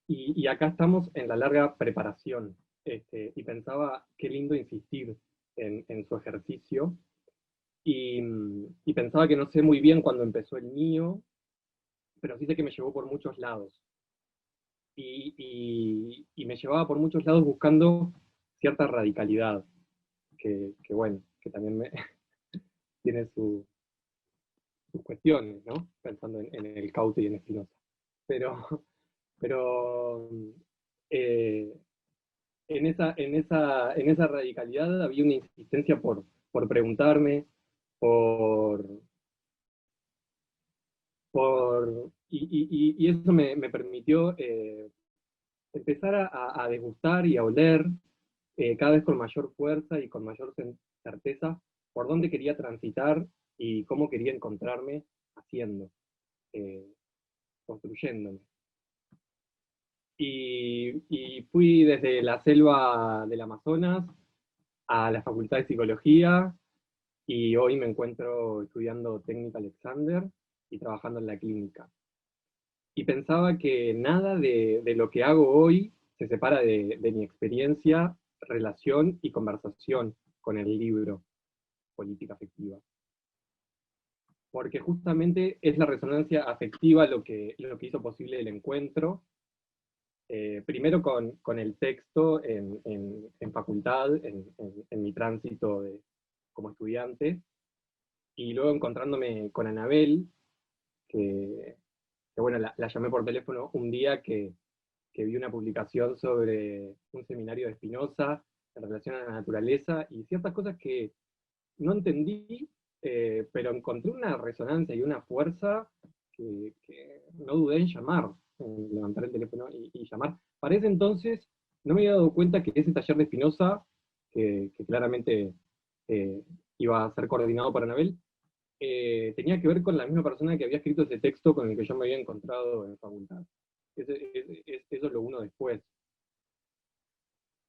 Y acá estamos en la larga preparación, y pensaba qué lindo insistir en su ejercicio, y pensaba que no sé muy bien cuándo empezó el mío, pero sí sé que me llevó por muchos lados. Y me llevaba por muchos lados buscando cierta radicalidad, que bueno, que también tiene sus cuestiones, ¿no? Pensando en el Caute y en Spinoza. Pero en esa radicalidad había una insistencia por preguntarme, y eso me permitió empezar a degustar y a oler cada vez con mayor fuerza y con mayor certeza por dónde quería transitar y cómo quería encontrarme haciendo, construyéndome. Y fui desde la selva del Amazonas a la Facultad de Psicología, y hoy me encuentro estudiando técnica Alexander y trabajando en la clínica. Y pensaba que nada de lo que hago hoy se separa de mi experiencia, relación y conversación con el libro Política Afectiva. Porque justamente es la resonancia afectiva lo que hizo posible el encuentro, primero con el texto en facultad, en mi tránsito como estudiante, y luego encontrándome con Anabel, que bueno, la llamé por teléfono un día que vi una publicación sobre un seminario de Spinoza en relación a la naturaleza, y ciertas cosas que no entendí, pero encontré una resonancia y una fuerza que no dudé en llamar, en levantar el teléfono y llamar. Para ese entonces no me había dado cuenta que ese taller de Spinoza, que claramente iba a ser coordinado por Anabel, tenía que ver con la misma persona que había escrito ese texto con el que yo me había encontrado en facultad. Eso es lo uno después.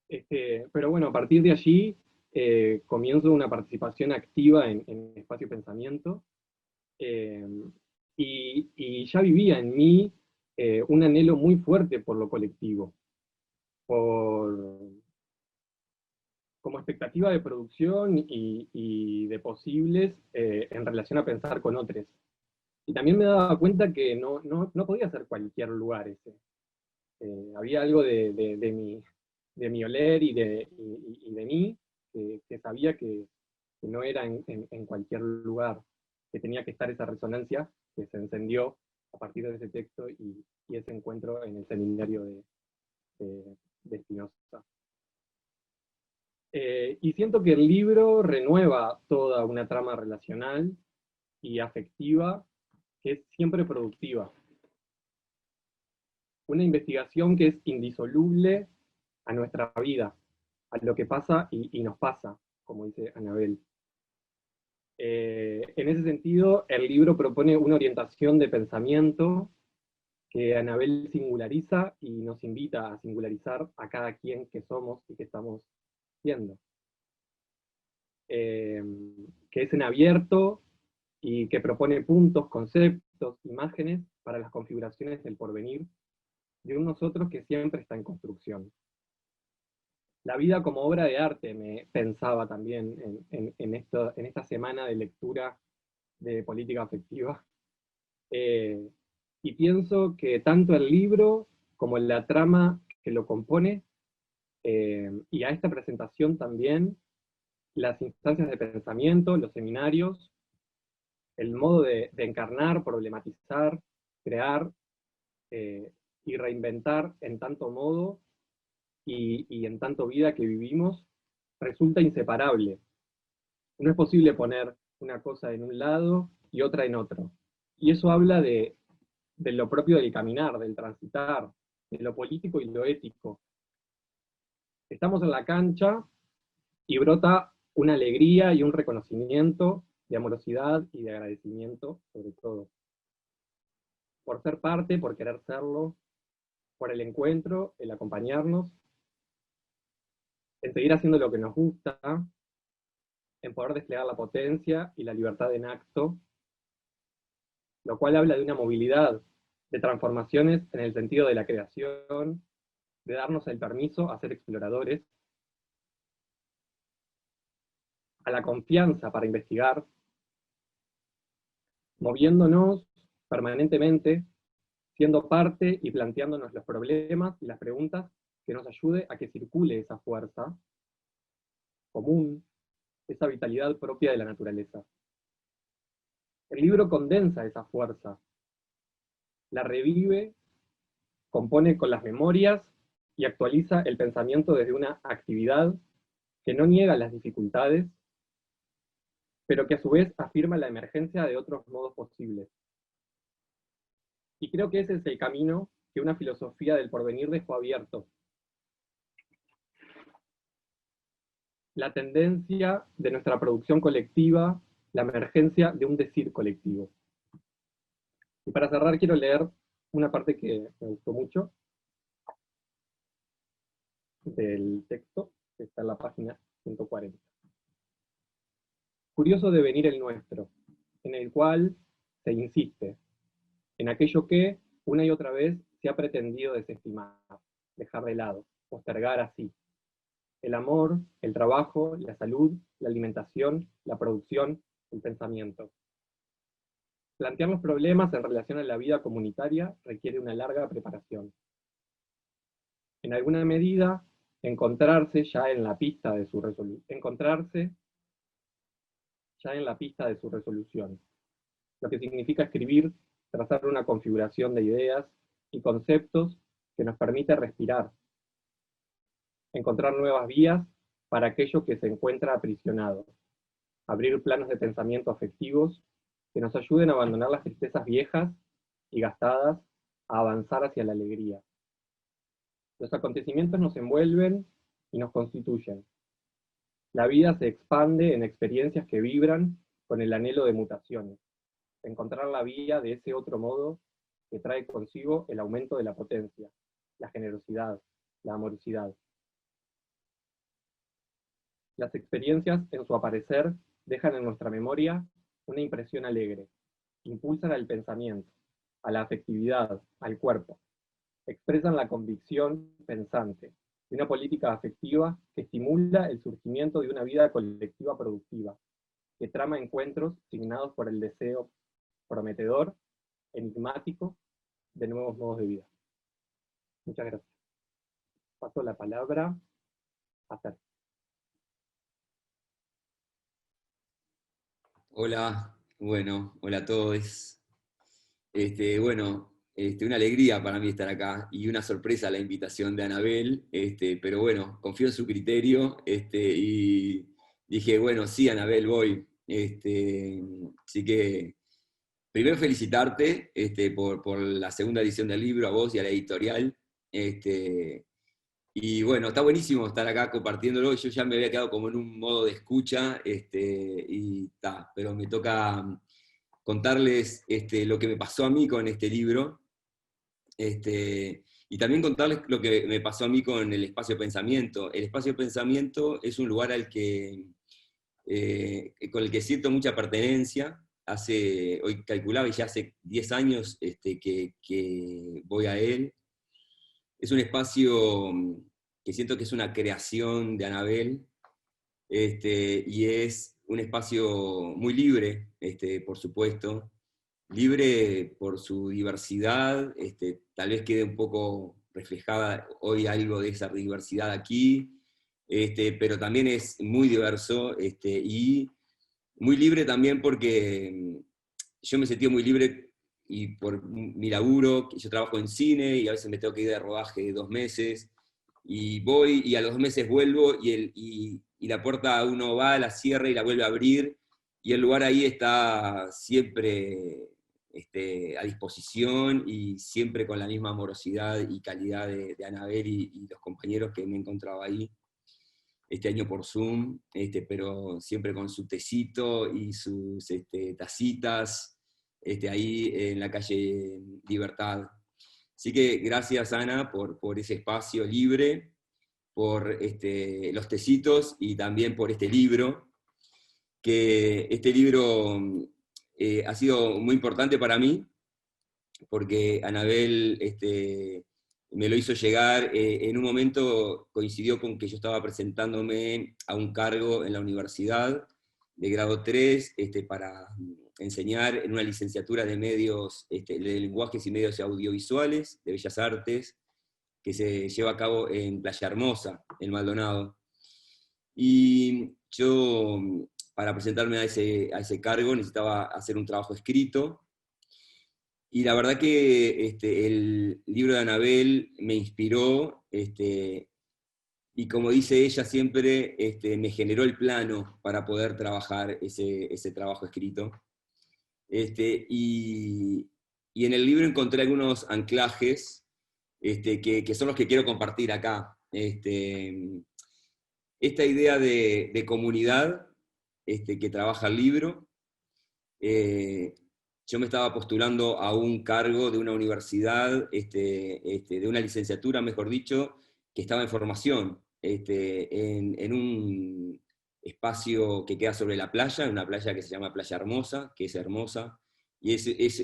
Pero bueno, a partir de allí comienzo una participación activa en Espacio Pensamiento, y ya vivía en mí un anhelo muy fuerte por lo colectivo, como expectativa de producción y de posibles en relación a pensar con otros. Y también me daba cuenta que no podía ser cualquier lugar ese. Había algo de mi oler y de mí, que sabía que no era en cualquier lugar, que tenía que estar esa resonancia que se encendió a partir de ese texto y ese encuentro en el seminario de Spinoza. Y siento que el libro renueva toda una trama relacional y afectiva que es siempre productiva. Una investigación que es indisoluble a nuestra vida, a lo que pasa y nos pasa, como dice Anabel. En ese sentido, el libro propone una orientación de pensamiento que Anabel singulariza y nos invita a singularizar a cada quien que somos y que estamos siendo. Que es en abierto y que propone puntos, conceptos, imágenes para las configuraciones del porvenir de un nosotros que siempre está en construcción. La vida como obra de arte, me pensaba también en esta semana de lectura de política afectiva. Y pienso que tanto el libro como la trama que lo compone, y a esta presentación también, las instancias de pensamiento, los seminarios, el modo de encarnar, problematizar, crear y reinventar en tanto modo y en tanto vida que vivimos, resulta inseparable. No es posible poner una cosa en un lado y otra en otro. Y eso habla de lo propio del caminar, del transitar, de lo político y lo ético. Estamos en la cancha y brota una alegría y un reconocimiento de amorosidad y de agradecimiento, sobre todo. Por ser parte, por querer serlo, por el encuentro, el acompañarnos, en seguir haciendo lo que nos gusta, en poder desplegar la potencia y la libertad en acto, lo cual habla de una movilidad, de transformaciones en el sentido de la creación, de darnos el permiso a ser exploradores, a la confianza para investigar, moviéndonos permanentemente, siendo parte y planteándonos los problemas y las preguntas que nos ayude a que circule esa fuerza común, esa vitalidad propia de la naturaleza. El libro condensa esa fuerza, la revive, compone con las memorias y actualiza el pensamiento desde una actividad que no niega las dificultades, pero que a su vez afirma la emergencia de otros modos posibles. Y creo que ese es el camino que una filosofía del porvenir dejó abierto. La tendencia de nuestra producción colectiva, la emergencia de un decir colectivo. Y para cerrar quiero leer una parte que me gustó mucho del texto, que está en la página 140. Curioso devenir el nuestro, en el cual se insiste en aquello que, una y otra vez, se ha pretendido desestimar, dejar de lado, postergar así. El amor, el trabajo, la salud, la alimentación, la producción, el pensamiento. Plantear los problemas en relación a la vida comunitaria requiere una larga preparación. En alguna medida, encontrarse ya en la pista de su resolución, lo que significa escribir, trazar una configuración de ideas y conceptos que nos permite respirar, encontrar nuevas vías para aquello que se encuentra aprisionado, abrir planos de pensamiento afectivos que nos ayuden a abandonar las tristezas viejas y gastadas, a avanzar hacia la alegría. Los acontecimientos nos envuelven y nos constituyen. La vida se expande en experiencias que vibran con el anhelo de mutaciones, encontrar la vía de ese otro modo que trae consigo el aumento de la potencia, la generosidad, la amorosidad. Las experiencias en su aparecer dejan en nuestra memoria una impresión alegre, impulsan al pensamiento, a la afectividad, al cuerpo, expresan la convicción pensante, de una política afectiva que estimula el surgimiento de una vida colectiva productiva, que trama encuentros signados por el deseo prometedor, enigmático, de nuevos modos de vida. Muchas gracias. Paso la palabra a Fer. Hola, bueno, hola a todos. Una alegría para mí estar acá y una sorpresa la invitación de Anabel, pero bueno, confío en su criterio, y dije, bueno, sí, Anabel, voy. Así que primero felicitarte por la segunda edición del libro, a vos y a la editorial. Y bueno, está buenísimo estar acá compartiéndolo. Yo ya me había quedado como en un modo de escucha, pero me toca contarles lo que me pasó a mí con este libro, y también contarles lo que me pasó a mí con el espacio pensamiento. El espacio pensamiento es un lugar con el que siento mucha pertenencia. Hoy calculaba, y ya hace 10 años que voy a él. Es un espacio que siento que es una creación de Anabel, y es un espacio muy libre, por supuesto, libre por su diversidad. Tal vez quede un poco reflejada hoy algo de esa diversidad aquí, pero también es muy diverso, y muy libre también porque yo me sentí muy libre y por mi laburo, yo trabajo en cine y a veces me tengo que ir de rodaje 2 meses, y voy y a los 2 meses vuelvo y la puerta uno va, la cierra y la vuelve a abrir, y el lugar ahí está siempre a disposición y siempre con la misma amorosidad y calidad de Anabel y los compañeros que me he encontrado ahí este año por Zoom, pero siempre con su tecito y sus tacitas ahí en la calle Libertad. Así que gracias, Ana, por ese espacio libre, por los tecitos y también por este libro, que este libro ha sido muy importante para mí, porque Anabel me lo hizo llegar en un momento, coincidió con que yo estaba presentándome a un cargo en la universidad de grado 3 para enseñar en una licenciatura de medios, de lenguajes y medios audiovisuales de Bellas Artes, que se lleva a cabo en Playa Hermosa, en Maldonado. Y yo, para presentarme a ese cargo, necesitaba hacer un trabajo escrito. Y la verdad que el libro de Anabel me inspiró, y como dice ella siempre, me generó el plano para poder trabajar ese trabajo escrito. Y en el libro encontré algunos anclajes que son los que quiero compartir acá. Esta idea de comunidad que trabaja el libro. Yo me estaba postulando a un cargo de una universidad, de una licenciatura, mejor dicho, que estaba en formación, en un espacio que queda sobre la playa, una playa que se llama Playa Hermosa, que es hermosa, y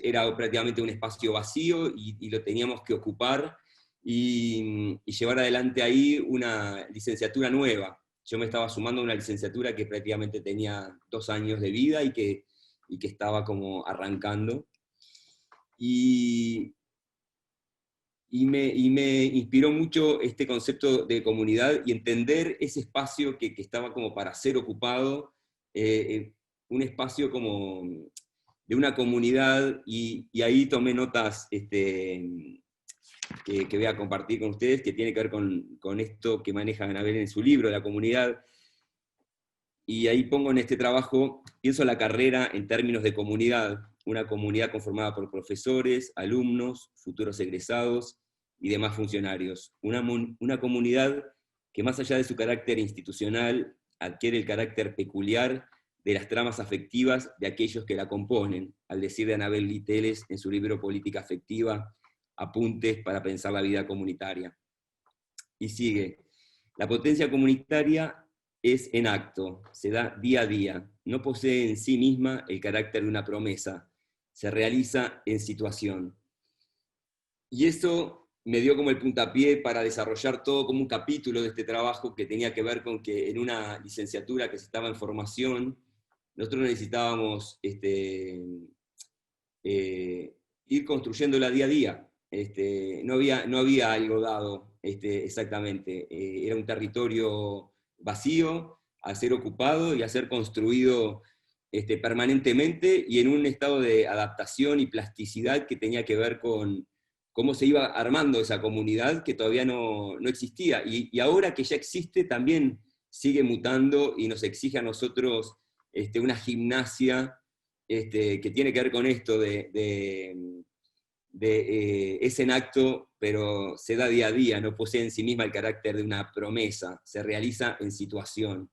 era prácticamente un espacio vacío y lo teníamos que ocupar y llevar adelante ahí una licenciatura nueva. Yo me estaba sumando a una licenciatura que prácticamente tenía 2 años de vida y que estaba como arrancando. Y me inspiró mucho este concepto de comunidad y entender ese espacio que estaba como para ser ocupado, un espacio como de una comunidad, y ahí tomé notas que voy a compartir con ustedes, que tiene que ver con esto que maneja Anabel en su libro, la comunidad. Y ahí pongo en este trabajo, pienso la carrera en términos de comunidad, una comunidad conformada por profesores, alumnos, futuros egresados y demás funcionarios. Una comunidad que, más allá de su carácter institucional, adquiere el carácter peculiar de las tramas afectivas de aquellos que la componen, al decir de Anabel Liteles en su libro Política Afectiva, Apuntes para pensar la vida comunitaria. Y sigue: la potencia comunitaria es en acto, se da día a día, no posee en sí misma el carácter de una promesa, se realiza en situación. Y eso me dio como el puntapié para desarrollar todo como un capítulo de este trabajo, que tenía que ver con que en una licenciatura que se estaba en formación, nosotros necesitábamos ir construyéndola día a día. No había algo dado exactamente, era un territorio vacío, a ser ocupado y a ser construido permanentemente, y en un estado de adaptación y plasticidad que tenía que ver con cómo se iba armando esa comunidad que todavía no existía, y ahora que ya existe también sigue mutando y nos exige a nosotros una gimnasia que tiene que ver con esto es en acto, pero se da día a día, no posee en sí misma el carácter de una promesa, se realiza en situación.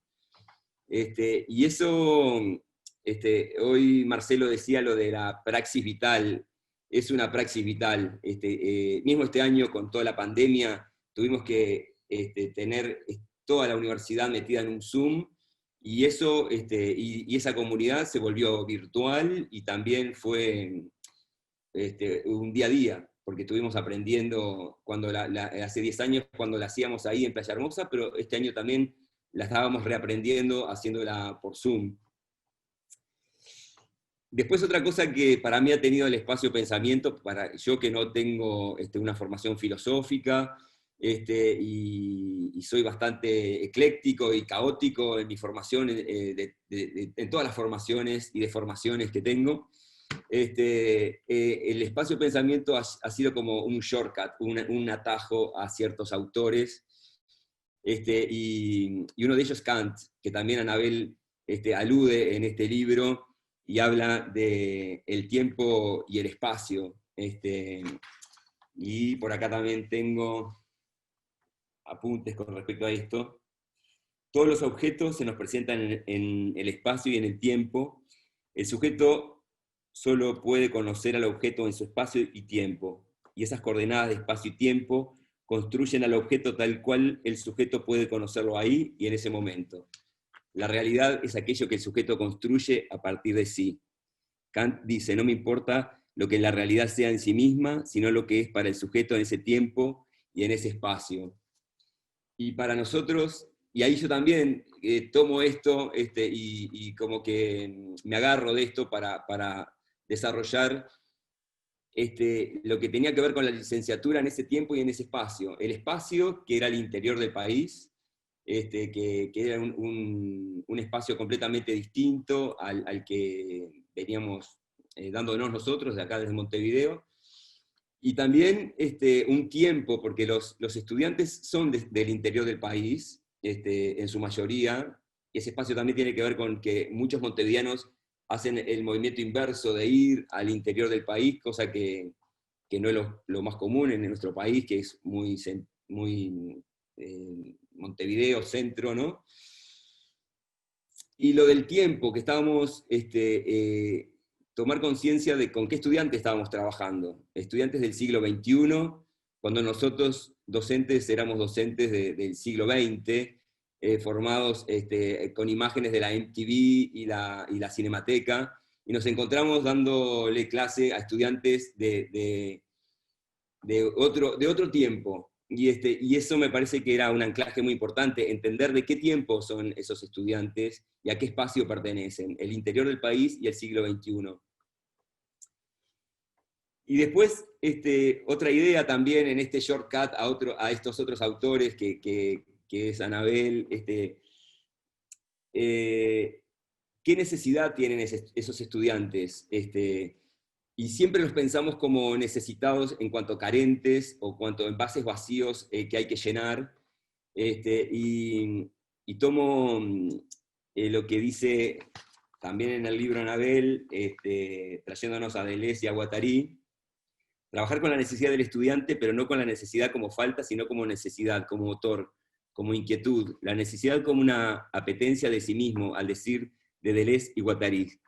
Y eso, hoy Marcelo decía lo de la praxis vital, es una praxis vital. Mismo este año, con toda la pandemia, tuvimos que tener toda la universidad metida en un Zoom, y eso, y esa comunidad se volvió virtual, y también fue un día a día, porque estuvimos aprendiendo hace 10 años cuando la hacíamos ahí en Playa Hermosa, pero este año también la estábamos reaprendiendo haciéndola por Zoom. Después otra cosa que para mí ha tenido el espacio pensamiento, yo que no tengo una formación filosófica, y soy bastante ecléctico y caótico en mi formación, en todas las formaciones y deformaciones que tengo, el espacio pensamiento ha sido como un shortcut, un atajo a ciertos autores, y uno de ellos Kant, que también Anabel alude en este libro, y habla de el tiempo y el espacio. Y por acá también tengo apuntes con respecto a esto. Todos los objetos se nos presentan en el espacio y en el tiempo. El sujeto solo puede conocer al objeto en su espacio y tiempo, y esas coordenadas de espacio y tiempo construyen al objeto tal cual el sujeto puede conocerlo ahí y en ese momento. La realidad es aquello que el sujeto construye a partir de sí. Kant dice, no me importa lo que la realidad sea en sí misma, sino lo que es para el sujeto en ese tiempo y en ese espacio. Y para nosotros, y ahí yo también tomo esto y como que me agarro de esto para desarrollar lo que tenía que ver con la licenciatura en ese tiempo y en ese espacio. El espacio, que era el interior del país, que era un espacio completamente distinto al que veníamos dándonos nosotros, de acá desde Montevideo, y también un tiempo, porque los estudiantes son del interior del país, en su mayoría. Ese espacio también tiene que ver con que muchos montevideanos hacen el movimiento inverso de ir al interior del país, cosa que no es lo más común en nuestro país, que es muy Montevideo, centro, ¿no? Y lo del tiempo, que estábamos, tomar conciencia de con qué estudiantes estábamos trabajando. Estudiantes del siglo XXI, cuando nosotros docentes éramos docentes del siglo XX, formados con imágenes de la MTV y la Cinemateca, y nos encontramos dándole clase a estudiantes de otro tiempo. Y eso me parece que era un anclaje muy importante, entender de qué tiempo son esos estudiantes y a qué espacio pertenecen, el interior del país y el siglo XXI. Y después, otra idea también en este shortcut a estos otros autores, que es Anabel, ¿qué necesidad tienen esos estudiantes? Y siempre los pensamos como necesitados en cuanto a carentes o cuanto a envases vacíos que hay que llenar. Y tomo lo que dice también en el libro Anabel, trayéndonos a Deleuze y a Guattari: trabajar con la necesidad del estudiante, pero no con la necesidad como falta, sino como necesidad, como motor, como inquietud. La necesidad como una apetencia de sí mismo, al decir de Deleuze y Guattari.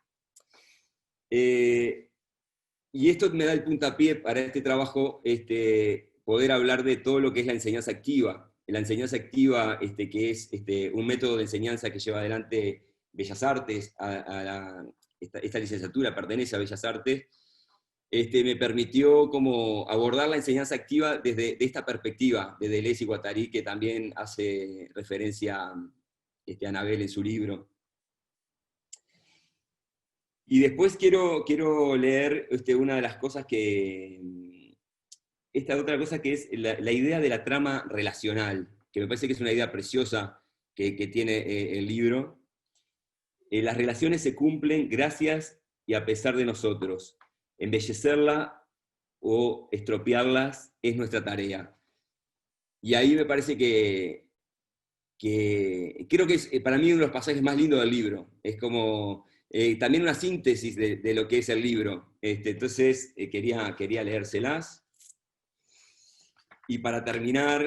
Y esto me da el puntapié para este trabajo, poder hablar de todo lo que es la enseñanza activa. La enseñanza activa, que es un método de enseñanza que lleva adelante Bellas Artes, esta licenciatura pertenece a Bellas Artes, me permitió como abordar la enseñanza activa desde esta perspectiva de Deleuze y Guattari, que también hace referencia a Anabel en su libro. Y después quiero leer una de las cosas esta otra cosa que es la idea de la trama relacional, que me parece que es una idea preciosa que tiene el libro. Las relaciones se cumplen gracias y a pesar de nosotros. Embellecerla o estropearlas es nuestra tarea. Y ahí me parece que creo que es para mí uno de los pasajes más lindos del libro. Es como también una síntesis de lo que es el libro. Entonces, quería leérselas. Y para terminar,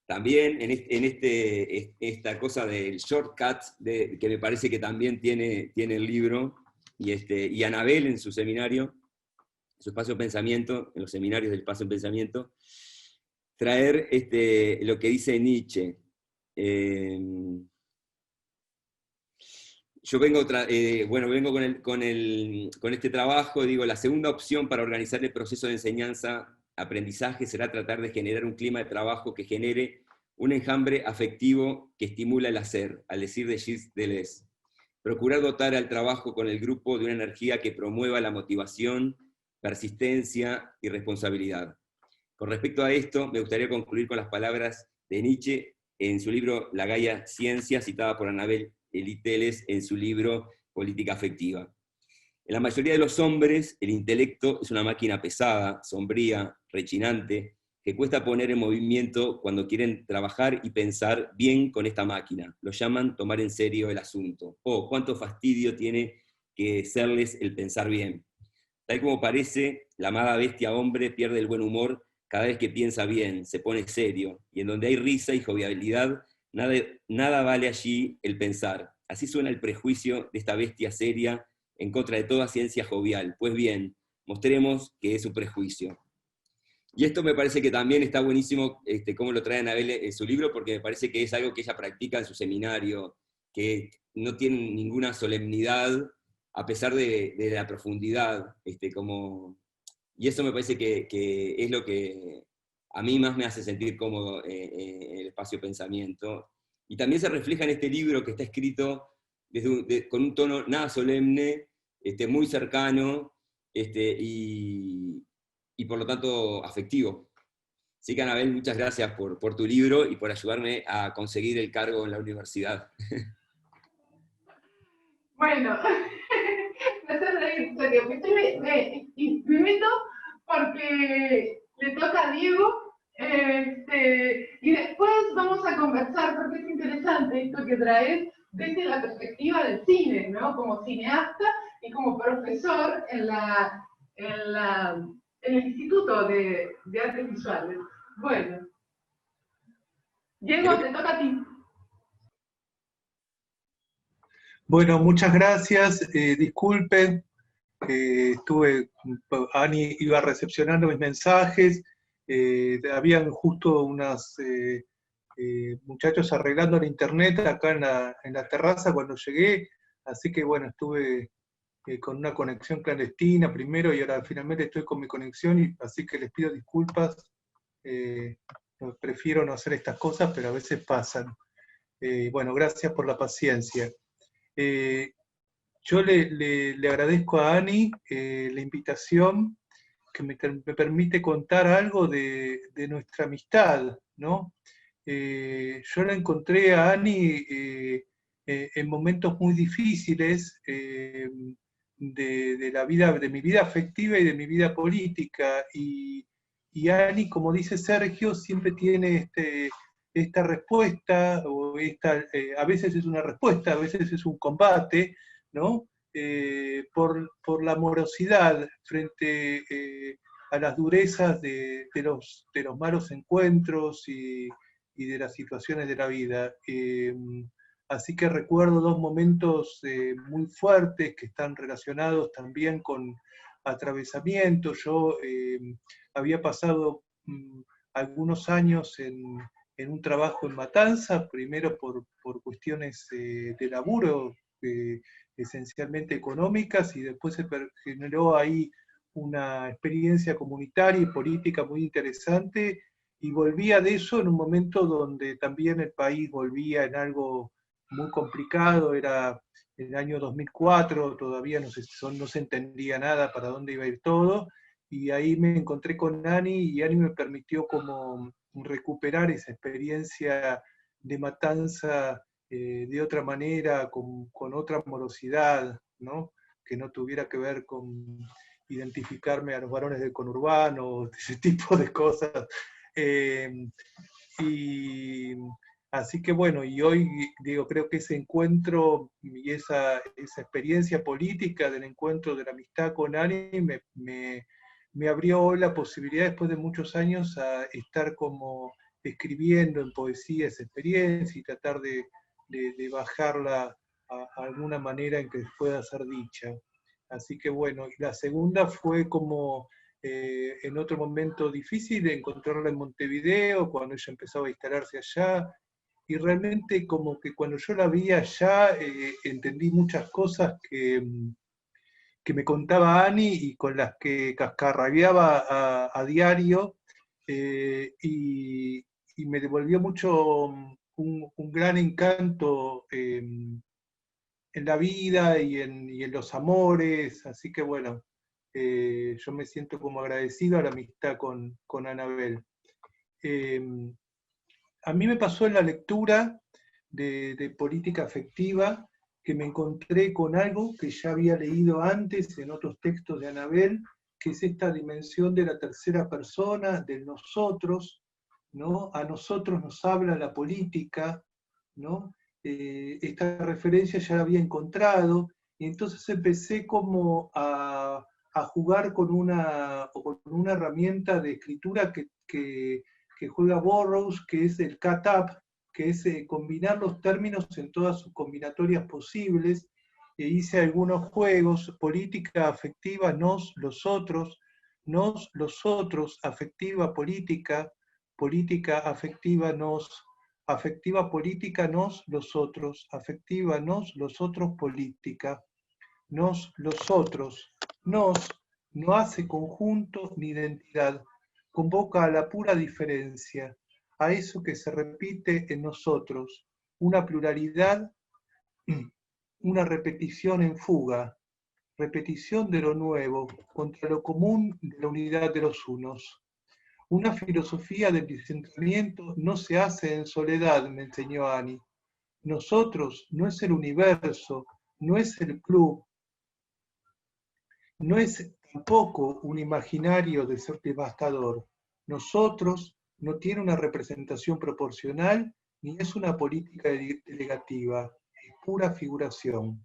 también en esta cosa del shortcut, que me parece que también tiene el libro, y Anabel en su seminario, su espacio de pensamiento, en los seminarios del espacio de pensamiento, traer lo que dice Nietzsche. Yo vengo con este trabajo, digo, la segunda opción para organizar el proceso de enseñanza-aprendizaje será tratar de generar un clima de trabajo que genere un enjambre afectivo que estimula el hacer, al decir de Gilles Deleuze. Procurar dotar al trabajo con el grupo de una energía que promueva la motivación, persistencia y responsabilidad. Con respecto a esto, me gustaría concluir con las palabras de Nietzsche en su libro La Gaia Ciencia, citada por Anabel Teles en su libro Política Afectiva. En la mayoría de los hombres, el intelecto es una máquina pesada, sombría, rechinante, que cuesta poner en movimiento cuando quieren trabajar y pensar bien con esta máquina. Lo llaman tomar en serio el asunto. Oh, cuánto fastidio tiene que serles el pensar bien. Tal como parece, la amada bestia hombre pierde el buen humor cada vez que piensa bien, se pone serio, y en donde hay risa y jovialidad, nada vale allí el pensar. Así suena el prejuicio de esta bestia seria en contra de toda ciencia jovial. Pues bien, mostremos que es un prejuicio. Y esto me parece que también está buenísimo cómo lo trae Anabel en su libro, porque me parece que es algo que ella practica en su seminario, que no tiene ninguna solemnidad, a pesar de la profundidad. Y eso me parece que es lo que a mí más me hace sentir cómodo en el espacio pensamiento. Y también se refleja en este libro que está escrito con un tono nada solemne, muy cercano, y por lo tanto afectivo. Así que Anabel, muchas gracias por tu libro y por ayudarme a conseguir el cargo en la universidad. Bueno, me hace reír, porque me meto porque le toca a Diego, y después vamos a conversar, porque es interesante esto que traes desde la perspectiva del cine, ¿no? Como cineasta y como profesor en el Instituto de Artes Visuales. Bueno, Diego, te toca a ti. Bueno, muchas gracias. Disculpen, Ani iba recepcionando mis mensajes. Habían justo unos muchachos arreglando el internet acá en la terraza cuando llegué. Así que bueno, estuve con una conexión clandestina primero y ahora finalmente estoy con mi conexión, así que les pido disculpas. Prefiero no hacer estas cosas, pero a veces pasan. Bueno, gracias por la paciencia. Yo le agradezco a Ani la invitación que me permite contar algo de nuestra amistad, ¿no? Yo la encontré a Ani en momentos muy difíciles de la vida, de mi vida afectiva y de mi vida política, y Ani, como dice Sergio, siempre tiene esta respuesta, o a veces es una respuesta, a veces es un combate, ¿no? Por la morosidad frente a las durezas de los malos encuentros y de las situaciones de la vida. Así que recuerdo dos momentos muy fuertes que están relacionados también con atravesamiento. Yo había pasado algunos años en un trabajo en Matanza, primero por cuestiones de laburo, esencialmente económicas, y después se generó ahí una experiencia comunitaria y política muy interesante, y volvía de eso en un momento donde también el país volvía en algo muy complicado. Era el año 2004, todavía no se entendía nada para dónde iba a ir todo, y ahí me encontré con Ani, y Ani me permitió como recuperar esa experiencia de Matanza de otra manera, con otra morosidad, ¿no? Que no tuviera que ver con identificarme a los varones del conurbano, ese tipo de cosas. Y Así que bueno, y hoy digo, creo que ese encuentro y esa experiencia política del encuentro de la amistad con Ani me abrió hoy la posibilidad, después de muchos años, a estar como escribiendo en poesía esa experiencia y tratar de bajarla a alguna manera en que pueda ser dicha. Así que bueno, y la segunda fue como en otro momento difícil de encontrarla en Montevideo, cuando ella empezaba a instalarse allá, y realmente como que cuando yo la vi allá entendí muchas cosas que me contaba Ani y con las que cascarrabiaba a diario, y me devolvió mucho un gran encanto en la vida y en los amores, así que bueno, yo me siento como agradecido a la amistad con Anabel. A mí me pasó en la lectura de política afectiva que me encontré con algo que ya había leído antes en otros textos de Anabel, que es esta dimensión de la tercera persona, del nosotros, ¿no? A nosotros nos habla la política, ¿no? Esta referencia ya la había encontrado, y entonces empecé como a jugar con una herramienta de escritura que juega Burroughs, que es el cut-up, que es combinar los términos en todas sus combinatorias posibles. Hice algunos juegos: política afectiva, nos, los otros, afectiva, política, política afectiva, nos, afectiva, política, nos, los otros, afectiva, nos, los otros, política, nos, los otros. Nos no hace conjunto ni identidad, convoca a la pura diferencia, a eso que se repite en nosotros, una pluralidad, una repetición en fuga, repetición de lo nuevo, contra lo común de la unidad de los unos. Una filosofía del descentramiento no se hace en soledad, me enseñó Ani. Nosotros no es el universo, no es el club, no es tampoco un imaginario de ser devastador. Nosotros no tiene una representación proporcional ni es una política delegativa, es pura figuración.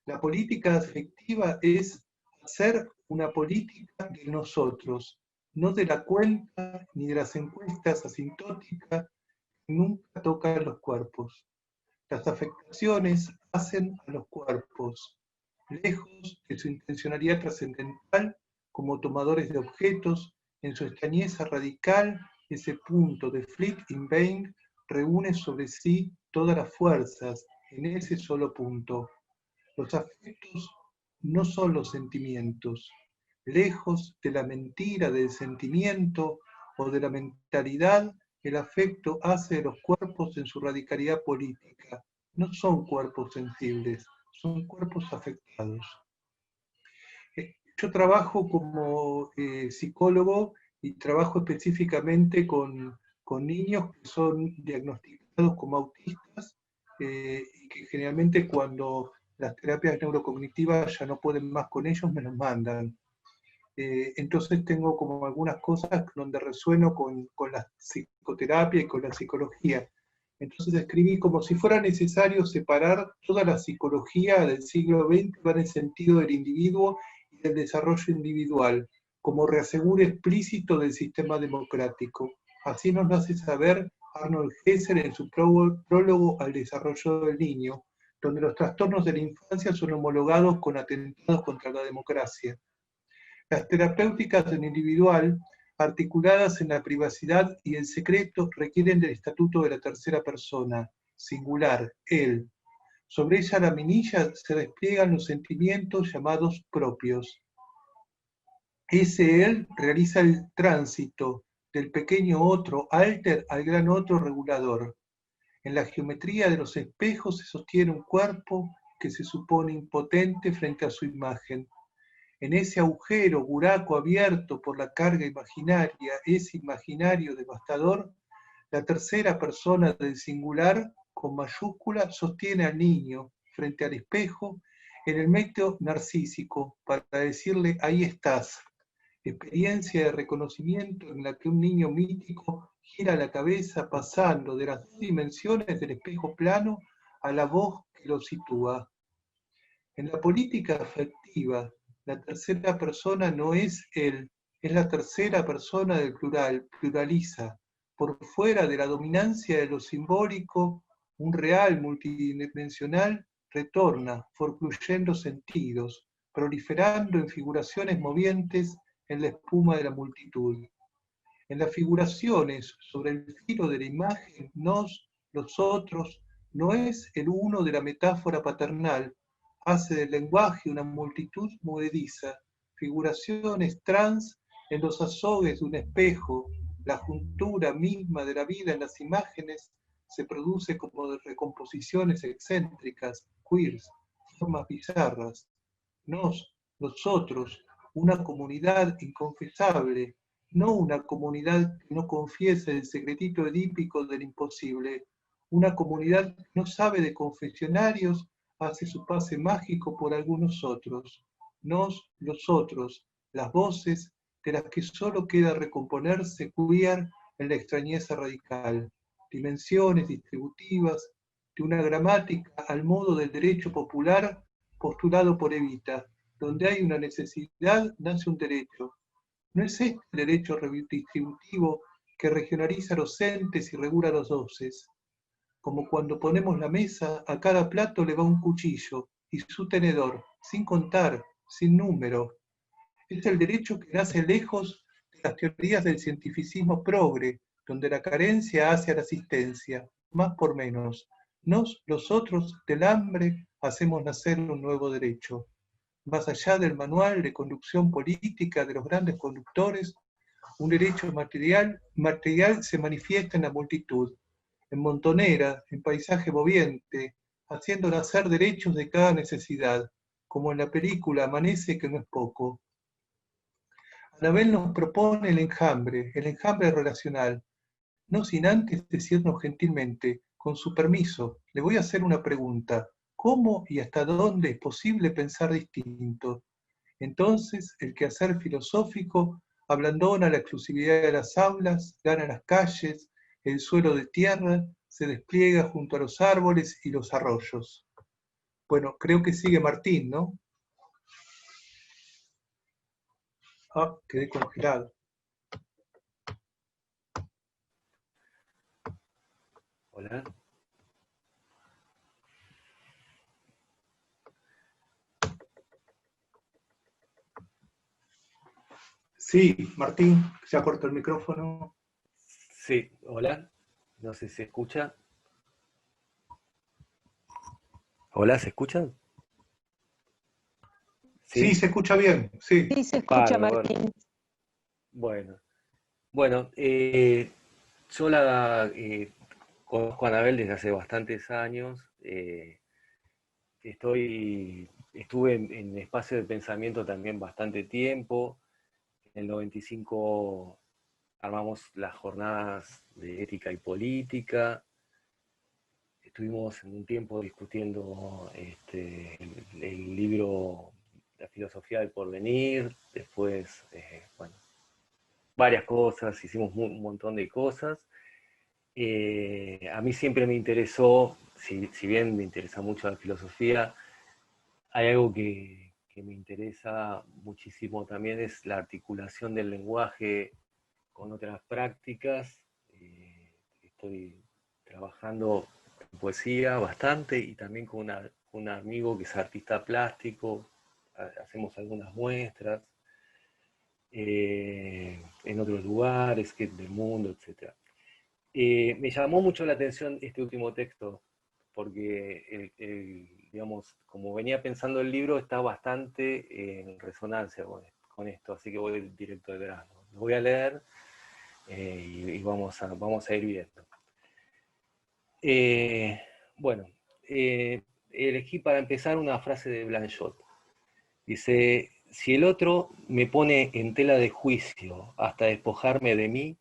La política afectiva es hacer una política de nosotros, no de la cuenta ni de las encuestas asintóticas que nunca tocan los cuerpos. Las afectaciones hacen a los cuerpos, lejos de su intencionalidad trascendental como tomadores de objetos, en su extrañeza radical, ese punto de Fleet in Vain reúne sobre sí todas las fuerzas en ese solo punto. Los afectos no son los sentimientos. Lejos de la mentira del sentimiento o de la mentalidad, el afecto hace de los cuerpos en su radicalidad política. No son cuerpos sensibles, son cuerpos afectados. Yo trabajo como psicólogo y trabajo específicamente con niños que son diagnosticados como autistas y que generalmente cuando las terapias neurocognitivas ya no pueden más con ellos, me los mandan. Entonces tengo como algunas cosas donde resueno con la psicoterapia y con la psicología. Entonces escribí como si fuera necesario separar toda la psicología del siglo XX en el sentido del individuo y del desarrollo individual, como reaseguro explícito del sistema democrático. Así nos lo hace saber Arnold Hesser en su prólogo al desarrollo del niño, donde los trastornos de la infancia son homologados con atentados contra la democracia. Las terapéuticas en individual, articuladas en la privacidad y el secreto, requieren del estatuto de la tercera persona, singular, él. Sobre ella la minilla se despliegan los sentimientos llamados propios. Ese él realiza el tránsito del pequeño otro alter al gran otro regulador. En la geometría de los espejos se sostiene un cuerpo que se supone impotente frente a su imagen. En ese agujero, buraco abierto por la carga imaginaria, ese imaginario devastador, la tercera persona del singular, con mayúscula, sostiene al niño frente al espejo en el método narcísico para decirle: ahí estás. experiencia de reconocimiento en la que un niño mítico gira la cabeza pasando de las dimensiones del espejo plano a la voz que lo sitúa. En la política afectiva, la tercera persona no es él, es la tercera persona del plural, pluraliza. Por fuera de la dominancia de lo simbólico, un real multidimensional retorna, forcluyendo sentidos, proliferando en figuraciones movientes en la espuma de la multitud. En las figuraciones sobre el filo de la imagen, nos, los otros, no es el uno de la metáfora paternal, hace del lenguaje una multitud movediza, figuraciones trans en los azogues de un espejo, la juntura misma de la vida en las imágenes se produce como de recomposiciones excéntricas, queers, formas bizarras. Nos, nosotros, una comunidad inconfesable, no una comunidad que no confiese el secretito edípico del imposible, una comunidad que no sabe de confesionarios, hace su pase mágico por algunos otros. Nos, los otros, las voces de las que solo queda recomponerse queer en la extrañeza radical, dimensiones distributivas de una gramática al modo del derecho popular postulado por Evita. Donde hay una necesidad, nace un derecho. ¿No es este el derecho redistributivo que regionaliza los entes y regula los doces? Como cuando ponemos la mesa, a cada plato le va un cuchillo y su tenedor, sin contar, sin número. Es el derecho que nace lejos de las teorías del cientificismo progre, donde la carencia hace a la asistencia, más por menos. Nos, los otros, del hambre, hacemos nacer un nuevo derecho. Más allá del manual de conducción política de los grandes conductores, un derecho material se manifiesta en la multitud, en montonera, en paisaje moviente, haciendo nacer derechos de cada necesidad, como en la película Amanece, que no es poco. Anabel nos propone el enjambre relacional, no sin antes decirnos gentilmente, con su permiso, le voy a hacer una pregunta. ¿Cómo y hasta dónde es posible pensar distinto? Entonces, el quehacer filosófico ablandona la exclusividad de las aulas, gana las calles, el suelo de tierra, se despliega junto a los árboles y los arroyos. Bueno, creo que sigue Martín, ¿no? Ah, quedé congelado. Hola. Sí, Martín, se ha cortado el micrófono. Sí, hola. No sé si se escucha. Hola, ¿se escuchan? Sí, se escucha bien, sí. Sí, se escucha, Bárbaro. Martín. Bueno, yo conozco a Anabel desde hace bastantes años. Estuve en espacio de pensamiento también bastante tiempo. En el 95 armamos las jornadas de ética y política. Estuvimos en un tiempo discutiendo el libro La filosofía del porvenir. Después, varias cosas, hicimos un montón de cosas. A mí siempre me interesó, si bien me interesa mucho la filosofía, hay algo que me interesa muchísimo también, es la articulación del lenguaje con otras prácticas. Estoy trabajando en poesía bastante y también con un amigo que es artista plástico, hacemos algunas muestras en otros lugares del mundo, etc. Me llamó mucho la atención este último texto, porque digamos, como venía pensando el libro, está bastante en resonancia con esto, así que voy directo al grano. Lo voy a leer y vamos a ir viendo. Elegí para empezar una frase de Blanchot. Dice: si el otro me pone en tela de juicio hasta despojarme de mí,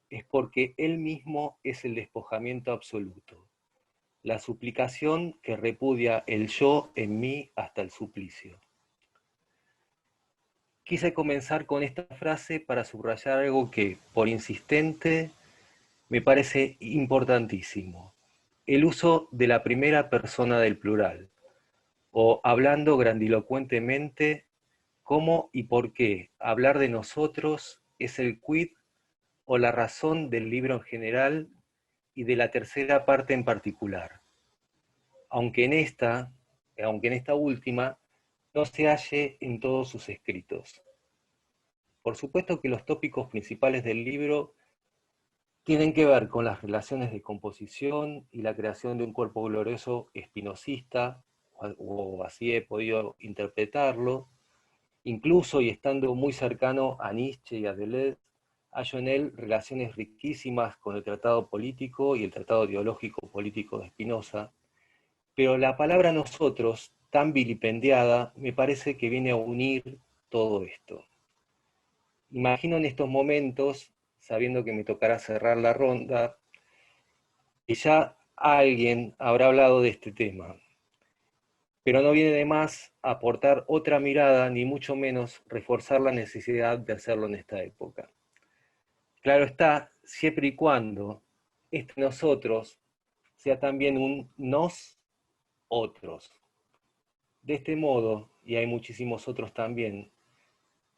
es porque él mismo es el despojamiento absoluto, la suplicación que repudia el yo en mí hasta el suplicio. quise comenzar con esta frase para subrayar algo que, por insistente, me parece importantísimo: el uso de la primera persona del plural, o hablando grandilocuentemente, cómo y por qué hablar de nosotros es el quid o la razón del libro en general y de la tercera parte en particular, aunque en esta última no se halle en todos sus escritos. Por supuesto que los tópicos principales del libro tienen que ver con las relaciones de composición y la creación de un cuerpo glorioso espinosista, o así he podido interpretarlo. Incluso, y estando muy cercano a Nietzsche y a Deleuze, hallo en él relaciones riquísimas con el tratado político y el tratado ideológico político de Spinoza, pero la palabra nosotros, tan vilipendiada, me parece que viene a unir todo esto. Imagino en estos momentos, sabiendo que me tocará cerrar la ronda, que ya alguien habrá hablado de este tema. Pero no viene de más aportar otra mirada, ni mucho menos reforzar la necesidad de hacerlo en esta época. Claro está, siempre y cuando este nosotros sea también un nos otros. De este modo, y hay muchísimos otros también,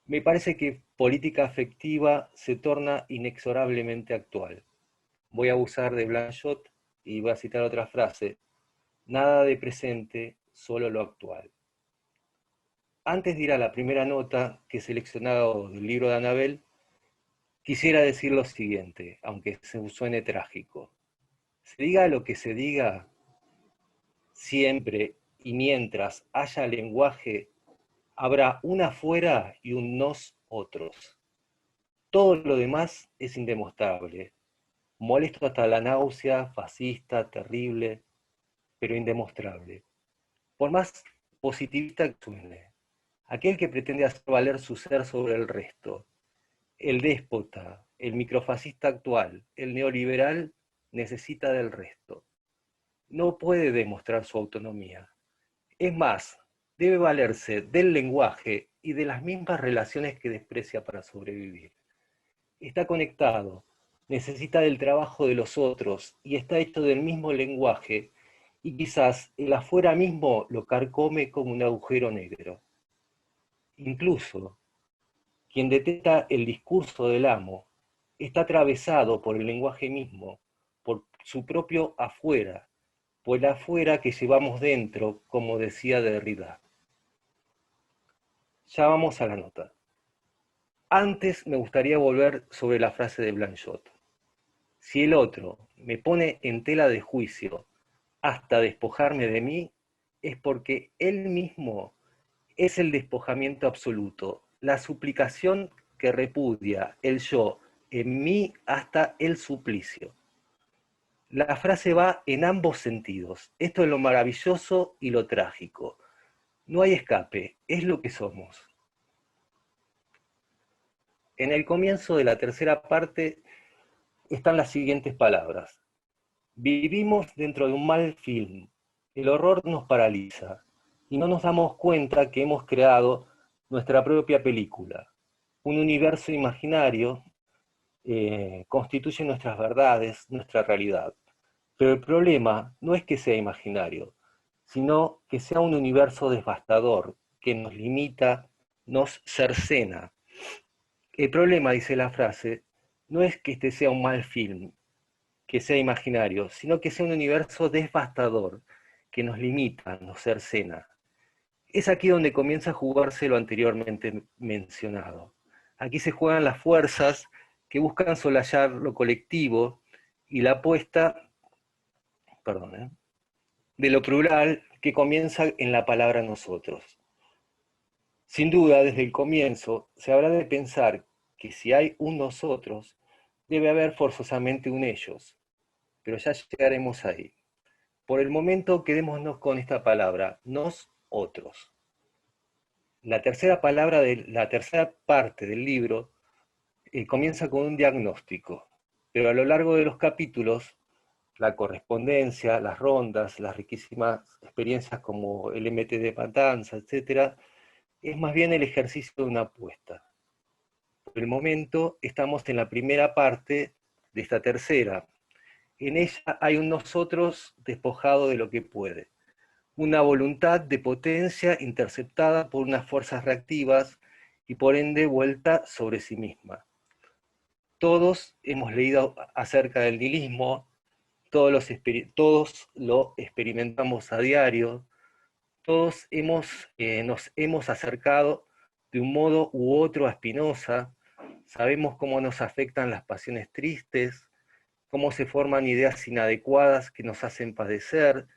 me parece que política afectiva se torna inexorablemente actual. Voy a abusar de Blanchot y voy a citar otra frase: nada de presente, solo lo actual. Antes de ir a la primera nota que he seleccionado del libro de Anabel, quisiera decir lo siguiente, aunque se suene trágico. Se diga lo que se diga, siempre y mientras haya lenguaje, habrá un afuera y un nos otros. Todo lo demás es indemostrable, molesto hasta la náusea, fascista, terrible, pero indemostrable. Por más positivista que suene, aquel que pretende hacer valer su ser sobre el resto, el déspota, el microfascista actual, el neoliberal, necesita del resto. No puede demostrar su autonomía. Es más, debe valerse del lenguaje y de las mismas relaciones que desprecia para sobrevivir. Está conectado, necesita del trabajo de los otros y está hecho del mismo lenguaje, y quizás el afuera mismo lo carcome como un agujero negro. Incluso, quien detecta el discurso del amo está atravesado por el lenguaje mismo, por su propio afuera, por el afuera que llevamos dentro, como decía Derrida. Ya vamos a la nota. Antes me gustaría volver sobre la frase de Blanchot. Si el otro me pone en tela de juicio hasta despojarme de mí, es porque él mismo es el despojamiento absoluto, la suplicación que repudia el yo en mí hasta el suplicio. La frase va en ambos sentidos. Esto es lo maravilloso y lo trágico. No hay escape, es lo que somos. En el comienzo de la tercera parte están las siguientes palabras. Vivimos dentro de un mal film. El horror nos paraliza y no nos damos cuenta que hemos creado nuestra propia película. Un universo imaginario constituye nuestras verdades, nuestra realidad. Pero el problema no es que sea imaginario, sino que sea un universo devastador, que nos limita, nos cercena. El problema, dice la frase, no es que este sea un mal film, que sea imaginario, sino que sea un universo devastador, que nos limita, nos cercena. Es aquí donde comienza a jugarse lo anteriormente mencionado. Aquí se juegan las fuerzas que buscan solallar lo colectivo y la apuesta, de lo plural que comienza en la palabra nosotros. Sin duda, desde el comienzo, se habrá de pensar que si hay un nosotros, debe haber forzosamente un ellos, pero ya llegaremos ahí. Por el momento, quedémonos con esta palabra, nosotros. La tercera parte del libro comienza con un diagnóstico, pero a lo largo de los capítulos, la correspondencia, las rondas, las riquísimas experiencias como el MT de Matanza, etc., es más bien el ejercicio de una apuesta. Por el momento estamos en la primera parte de esta tercera. En ella hay un nosotros despojado de lo que puede, una voluntad de potencia interceptada por unas fuerzas reactivas y por ende vuelta sobre sí misma. Todos hemos leído acerca del nihilismo, todos lo experimentamos a diario, todos nos hemos acercado de un modo u otro a Spinoza, sabemos cómo nos afectan las pasiones tristes, cómo se forman ideas inadecuadas que nos hacen padecer.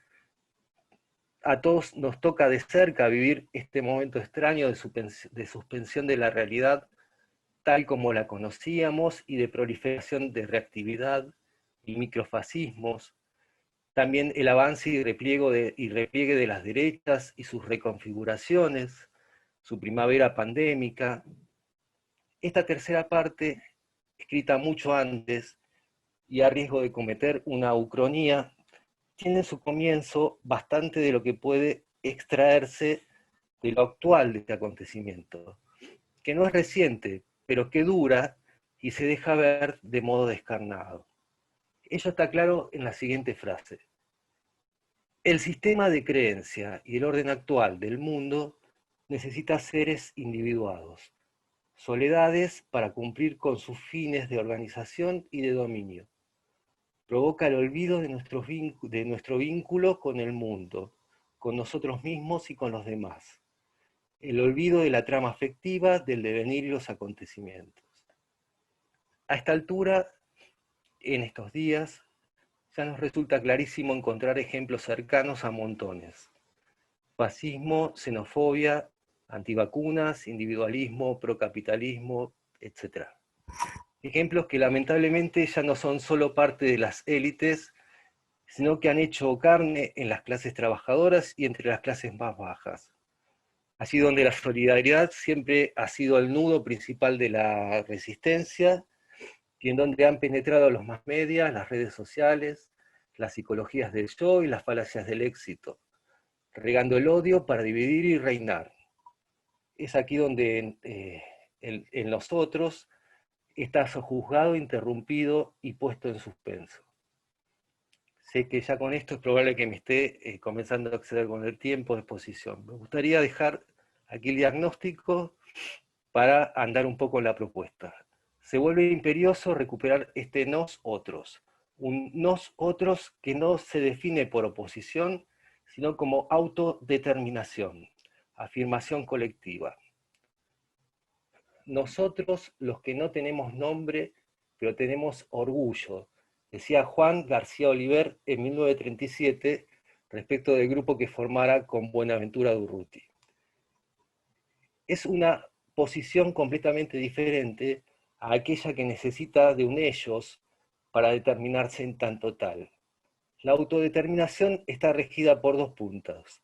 A todos nos toca de cerca vivir este momento extraño de suspensión de la realidad tal como la conocíamos y de proliferación de reactividad y microfascismos. También el avance y repliegue de las derechas y sus reconfiguraciones, su primavera pandémica. Esta tercera parte, escrita mucho antes y a riesgo de cometer una ucronía, tiene su comienzo bastante de lo que puede extraerse de lo actual de este acontecimiento, que no es reciente, pero que dura y se deja ver de modo descarnado. Ello está claro en la siguiente frase. El sistema de creencia y el orden actual del mundo necesita seres individuados, soledades para cumplir con sus fines de organización y de dominio. Provoca el olvido de nuestro vínculo con el mundo, con nosotros mismos y con los demás. El olvido de la trama afectiva del devenir y los acontecimientos. A esta altura, en estos días, ya nos resulta clarísimo encontrar ejemplos cercanos a montones. Fascismo, xenofobia, antivacunas, individualismo, procapitalismo, etc. Ejemplos que lamentablemente ya no son solo parte de las élites, sino que han hecho carne en las clases trabajadoras y entre las clases más bajas. Así donde la solidaridad siempre ha sido el nudo principal de la resistencia, y en donde han penetrado los más medias, las redes sociales, las psicologías del yo y las falacias del éxito, regando el odio para dividir y reinar. Es aquí donde en nosotros está sojuzgado, interrumpido y puesto en suspenso. Sé que ya con esto es probable que me esté comenzando a exceder con el tiempo de exposición. Me gustaría dejar aquí el diagnóstico para andar un poco en la propuesta. Se vuelve imperioso recuperar este nos-otros, un nos-otros que no se define por oposición, sino como autodeterminación, afirmación colectiva. Nosotros, los que no tenemos nombre, pero tenemos orgullo, decía Juan García Oliver en 1937 respecto del grupo que formara con Buenaventura Durruti. Es una posición completamente diferente a aquella que necesita de un ellos para determinarse en tanto tal. La autodeterminación está regida por dos puntos,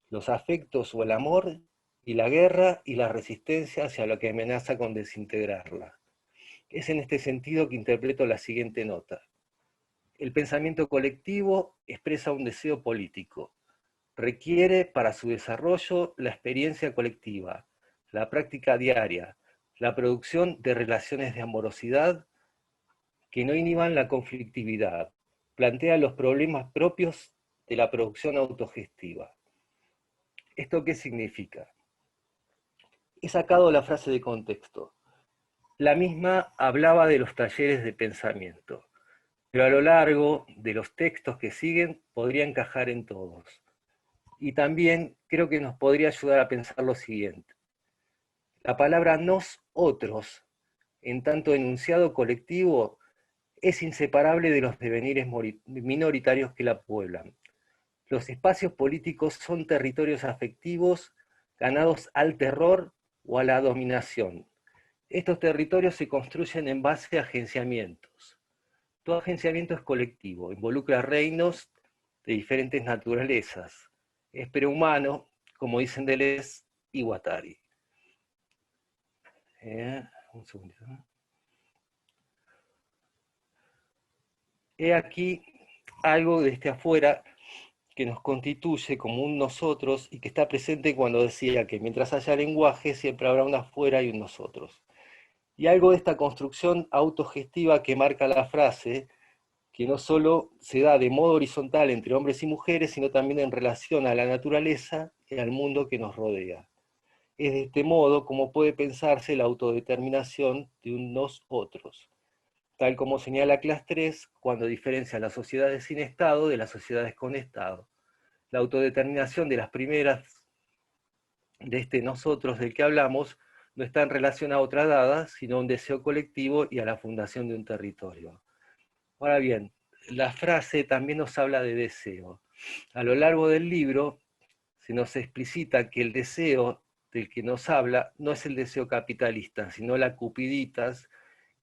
los afectos o el amor, y la guerra y la resistencia hacia lo que amenaza con desintegrarla. Es en este sentido que interpreto la siguiente nota. El pensamiento colectivo expresa un deseo político. Requiere para su desarrollo la experiencia colectiva, la práctica diaria, la producción de relaciones de amorosidad que no inhiban la conflictividad, plantea los problemas propios de la producción autogestiva. ¿Esto qué significa? He sacado la frase de contexto. La misma hablaba de los talleres de pensamiento, pero a lo largo de los textos que siguen podría encajar en todos. Y también creo que nos podría ayudar a pensar lo siguiente. La palabra nosotros, en tanto enunciado colectivo, es inseparable de los devenires minoritarios que la pueblan. Los espacios políticos son territorios afectivos ganados al terror o a la dominación. Estos territorios se construyen en base a agenciamientos. Todo agenciamiento es colectivo, involucra reinos de diferentes naturalezas. Es prehumano, como dicen Deleuze y Guattari. Un segundito. He aquí algo desde afuera que nos constituye como un nosotros y que está presente cuando decía que mientras haya lenguaje siempre habrá un afuera y un nosotros. Y algo de esta construcción autogestiva que marca la frase, que no solo se da de modo horizontal entre hombres y mujeres, sino también en relación a la naturaleza y al mundo que nos rodea. Es de este modo como puede pensarse la autodeterminación de un nosotros, tal como señala Class 3 cuando diferencia las sociedades sin Estado de las sociedades con Estado. La autodeterminación de las primeras, de este nosotros del que hablamos, no está en relación a otra dada, sino a un deseo colectivo y a la fundación de un territorio. Ahora bien, la frase también nos habla de deseo. A lo largo del libro se nos explicita que el deseo del que nos habla no es el deseo capitalista, sino la cupiditas,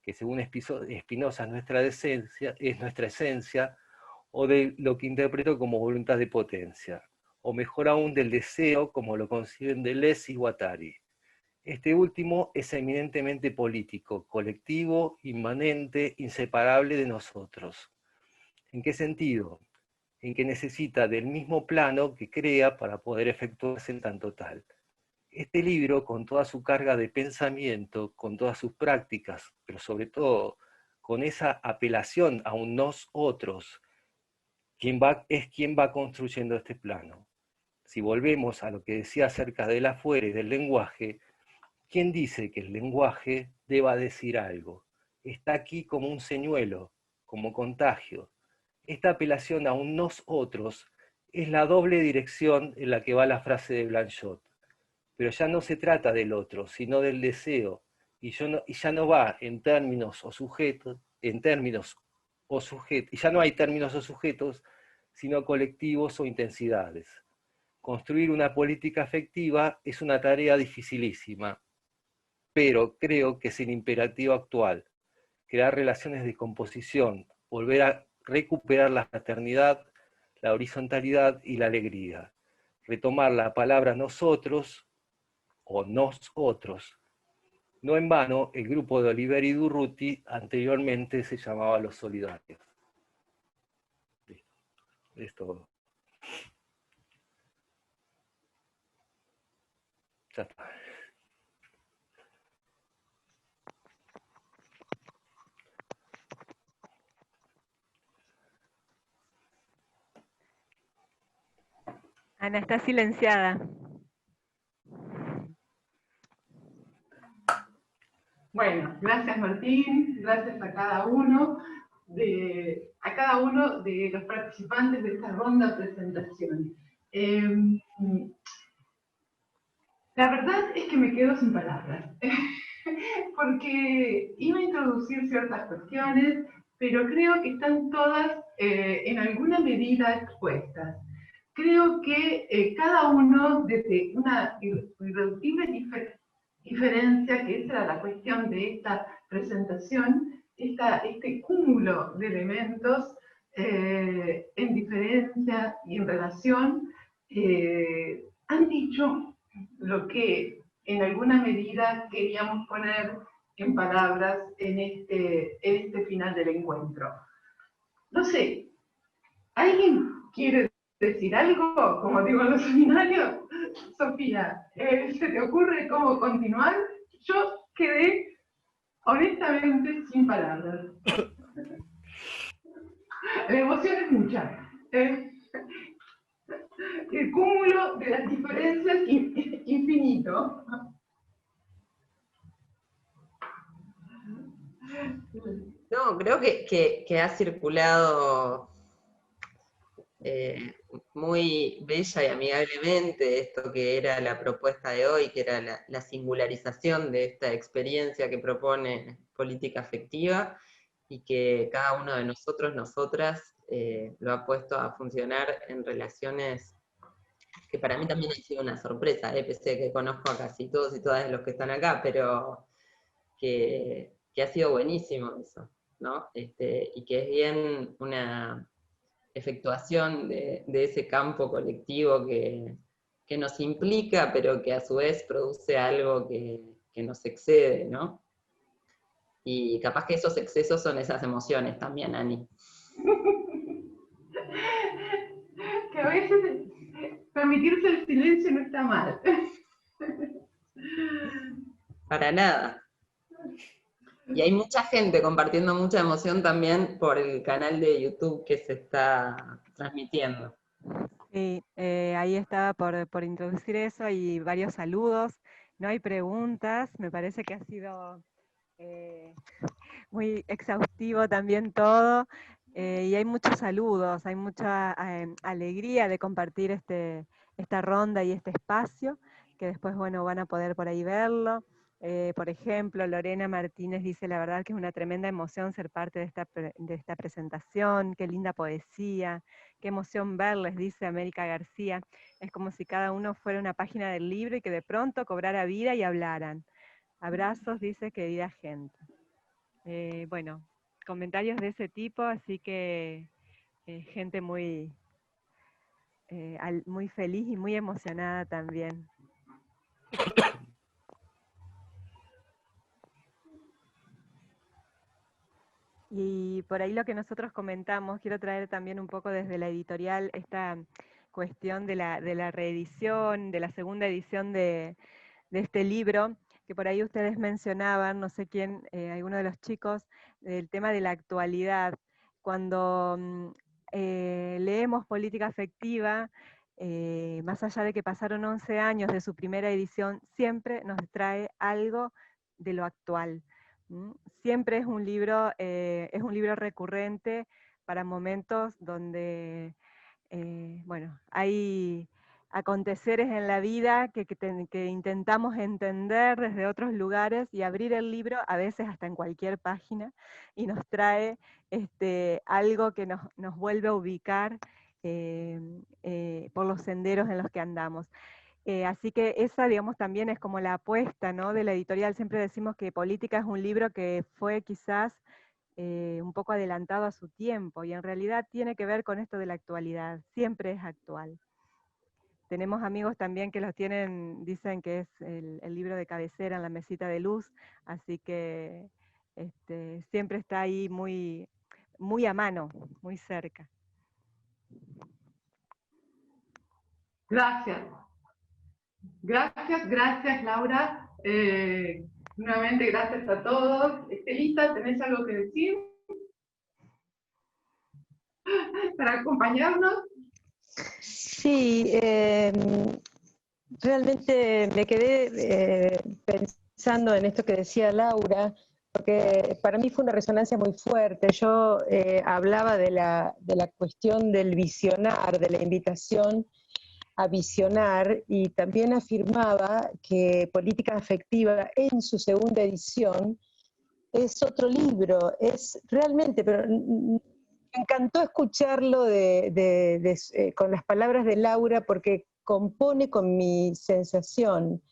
que según Spinoza es nuestra esencia, o de lo que interpreto como voluntad de potencia, o mejor aún del deseo como lo conciben Deleuze y Guattari. Este último es eminentemente político, colectivo, inmanente, inseparable de nosotros. ¿En qué sentido? En que necesita del mismo plano que crea para poder efectuarse en tanto tal. Este libro, con toda su carga de pensamiento, con todas sus prácticas, pero sobre todo con esa apelación a un nosotros, es quien va construyendo este plano. Si volvemos a lo que decía acerca del afuera y del lenguaje, ¿quién dice que el lenguaje deba decir algo? Está aquí como un señuelo, como contagio. Esta apelación a un nosotros es la doble dirección en la que va la frase de Blanchot. Pero ya no se trata del otro, sino del deseo, y ya no va en términos o sujetos, y ya no hay términos o sujetos, sino colectivos o intensidades. Construir una política afectiva es una tarea dificilísima, pero creo que es el imperativo actual. Crear relaciones de composición, volver a recuperar la fraternidad, la horizontalidad y la alegría. Retomar la palabra nosotros o nosotros. No en vano, el grupo de Oliveri y Durruti anteriormente se llamaba Los Solidarios. Listo. Es todo. Ya está. Ana está silenciada. Bueno, gracias Martín, gracias a cada uno de los participantes de esta ronda de presentación. La verdad es que me quedo sin palabras, porque iba a introducir ciertas cuestiones, pero creo que están todas en alguna medida expuestas. Creo que cada uno, desde una irreductible diferencia, que esa era la cuestión de esta presentación, este cúmulo de elementos en diferencia y en relación, han dicho lo que en alguna medida queríamos poner en palabras en este final del encuentro. No sé, ¿alguien quiere decir algo? Como digo en los seminarios, Sofía, ¿se te ocurre cómo continuar? Yo quedé honestamente sin palabras. La emoción es mucha. El cúmulo de las diferencias infinito. No, creo que ha circulado muy bella y amigablemente esto que era la propuesta de hoy, que era la singularización de esta experiencia que propone política afectiva, y que cada uno de nosotros, nosotras, lo ha puesto a funcionar en relaciones que para mí también ha sido una sorpresa, pese que conozco a casi todos y todas los que están acá, pero que ha sido buenísimo eso, ¿no? Y que es bien una efectuación de ese campo colectivo que nos implica, pero que a su vez produce algo que nos excede, ¿no? Y capaz que esos excesos son esas emociones también, Ani. Qué a veces permitirse el silencio no está mal. Para nada. Y hay mucha gente compartiendo mucha emoción también por el canal de YouTube que se está transmitiendo. Sí, ahí estaba por introducir eso, hay varios saludos, no hay preguntas, me parece que ha sido muy exhaustivo también todo, y hay muchos saludos, hay mucha alegría de compartir esta ronda y este espacio, que después, bueno, van a poder por ahí verlo. Por ejemplo, Lorena Martínez dice, la verdad que es una tremenda emoción ser parte de esta presentación, qué linda poesía, qué emoción verles, dice América García, es como si cada uno fuera una página del libro y que de pronto cobrara vida y hablaran. Abrazos, dice, querida gente. Bueno, comentarios de ese tipo, así que gente muy, muy feliz y muy emocionada también. Y por ahí lo que nosotros comentamos, quiero traer también un poco desde la editorial esta cuestión de la reedición, de la segunda edición de este libro, que por ahí ustedes mencionaban, no sé quién, alguno de los chicos, el tema de la actualidad. Cuando leemos política afectiva, más allá de que pasaron 11 años de su primera edición, siempre nos trae algo de lo actual. Siempre es un libro recurrente para momentos donde, bueno, hay aconteceres en la vida que intentamos entender desde otros lugares y abrir el libro, a veces hasta en cualquier página, y nos trae algo que nos vuelve a ubicar por los senderos en los que andamos. Así que esa, digamos, también es como la apuesta, ¿no?, de la editorial. Siempre decimos que Política es un libro que fue quizás un poco adelantado a su tiempo, y en realidad tiene que ver con esto de la actualidad, siempre es actual. Tenemos amigos también que los tienen, dicen que es el libro de cabecera en la mesita de luz, así que siempre está ahí muy, muy a mano, muy cerca. Gracias. Gracias, Laura. Nuevamente, gracias a todos. Estelita, ¿tenés algo que decir para acompañarnos? Sí, realmente me quedé pensando en esto que decía Laura, porque para mí fue una resonancia muy fuerte. Yo hablaba de la cuestión del visionar, de la invitación a visionar, y también afirmaba que Política Afectiva en su segunda edición es otro libro, es realmente, pero me encantó escucharlo con las palabras de Laura, porque compone con mi sensación.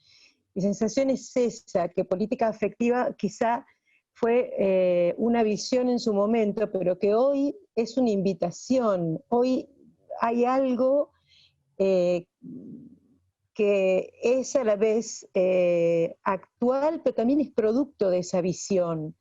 Mi sensación es esa, que Política Afectiva quizá fue una visión en su momento, pero que hoy es una invitación. Hoy hay algo que es a la vez actual, pero también es producto de esa visión.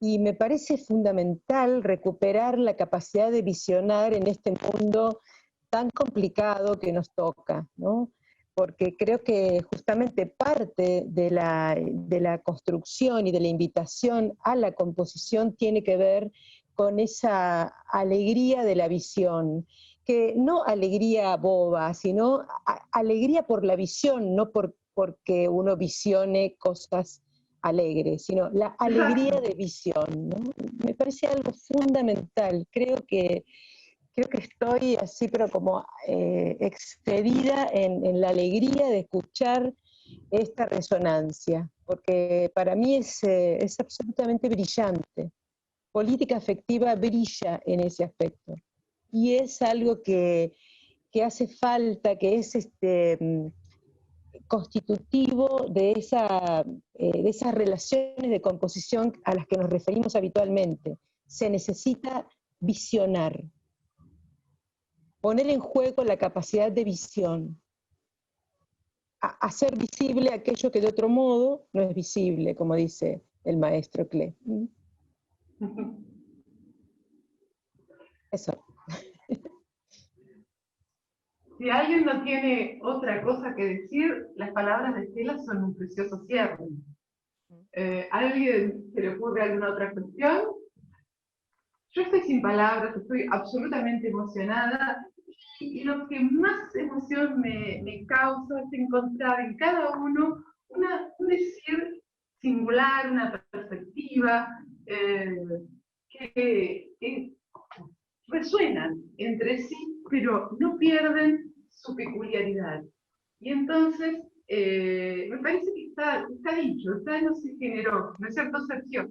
Y me parece fundamental recuperar la capacidad de visionar en este mundo tan complicado que nos toca, ¿no? Porque creo que justamente parte de la construcción y de la invitación a la composición tiene que ver con esa alegría de la visión, que no alegría boba, sino alegría por la visión, no porque uno visione cosas alegres, sino la alegría de visión, ¿no? Me parece algo fundamental. Creo que estoy así, pero como excedida en la alegría de escuchar esta resonancia, porque para mí es absolutamente brillante. Política Afectiva brilla en ese aspecto, y es algo que hace falta, que es constitutivo de esas relaciones de composición a las que nos referimos habitualmente. Se necesita visionar, poner en juego la capacidad de visión, hacer visible aquello que de otro modo no es visible, como dice el maestro Klee. Eso. Si alguien no tiene otra cosa que decir, las palabras de Estela son un precioso cierre. ¿A alguien se le ocurre alguna otra cuestión? Yo estoy sin palabras, estoy absolutamente emocionada, y lo que más emoción me causa es encontrar en cada uno un decir singular, una perspectiva, que resuenan entre sí, pero no pierden su peculiaridad. Y entonces, me parece que está dicho, no se generó, ¿no es cierto, Sergio?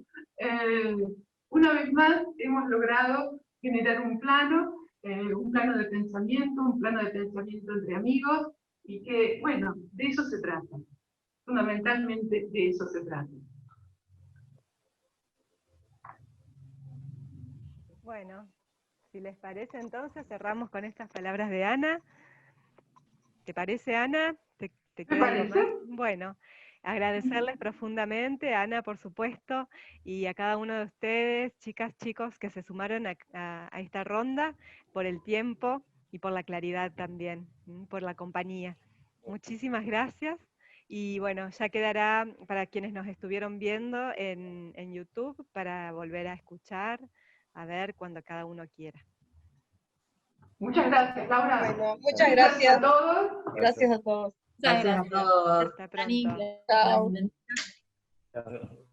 Una vez más hemos logrado generar un plano de pensamiento, un plano de pensamiento entre amigos, y que, bueno, de eso se trata. Fundamentalmente de eso se trata. Bueno, si les parece entonces cerramos con estas palabras de Ana. ¿Te parece, Ana? ¿Te queda algo más? Bueno, agradecerles profundamente, a Ana por supuesto, y a cada uno de ustedes, chicas, chicos, que se sumaron a esta ronda, por el tiempo y por la claridad también, por la compañía. Muchísimas gracias. Y bueno, ya quedará para quienes nos estuvieron viendo en YouTube para volver a escuchar, a ver cuando cada uno quiera. Muchas gracias, Laura. Bueno, muchas gracias a todos. Gracias a todos. Gracias a todos. Hasta pronto. Chao. Chao.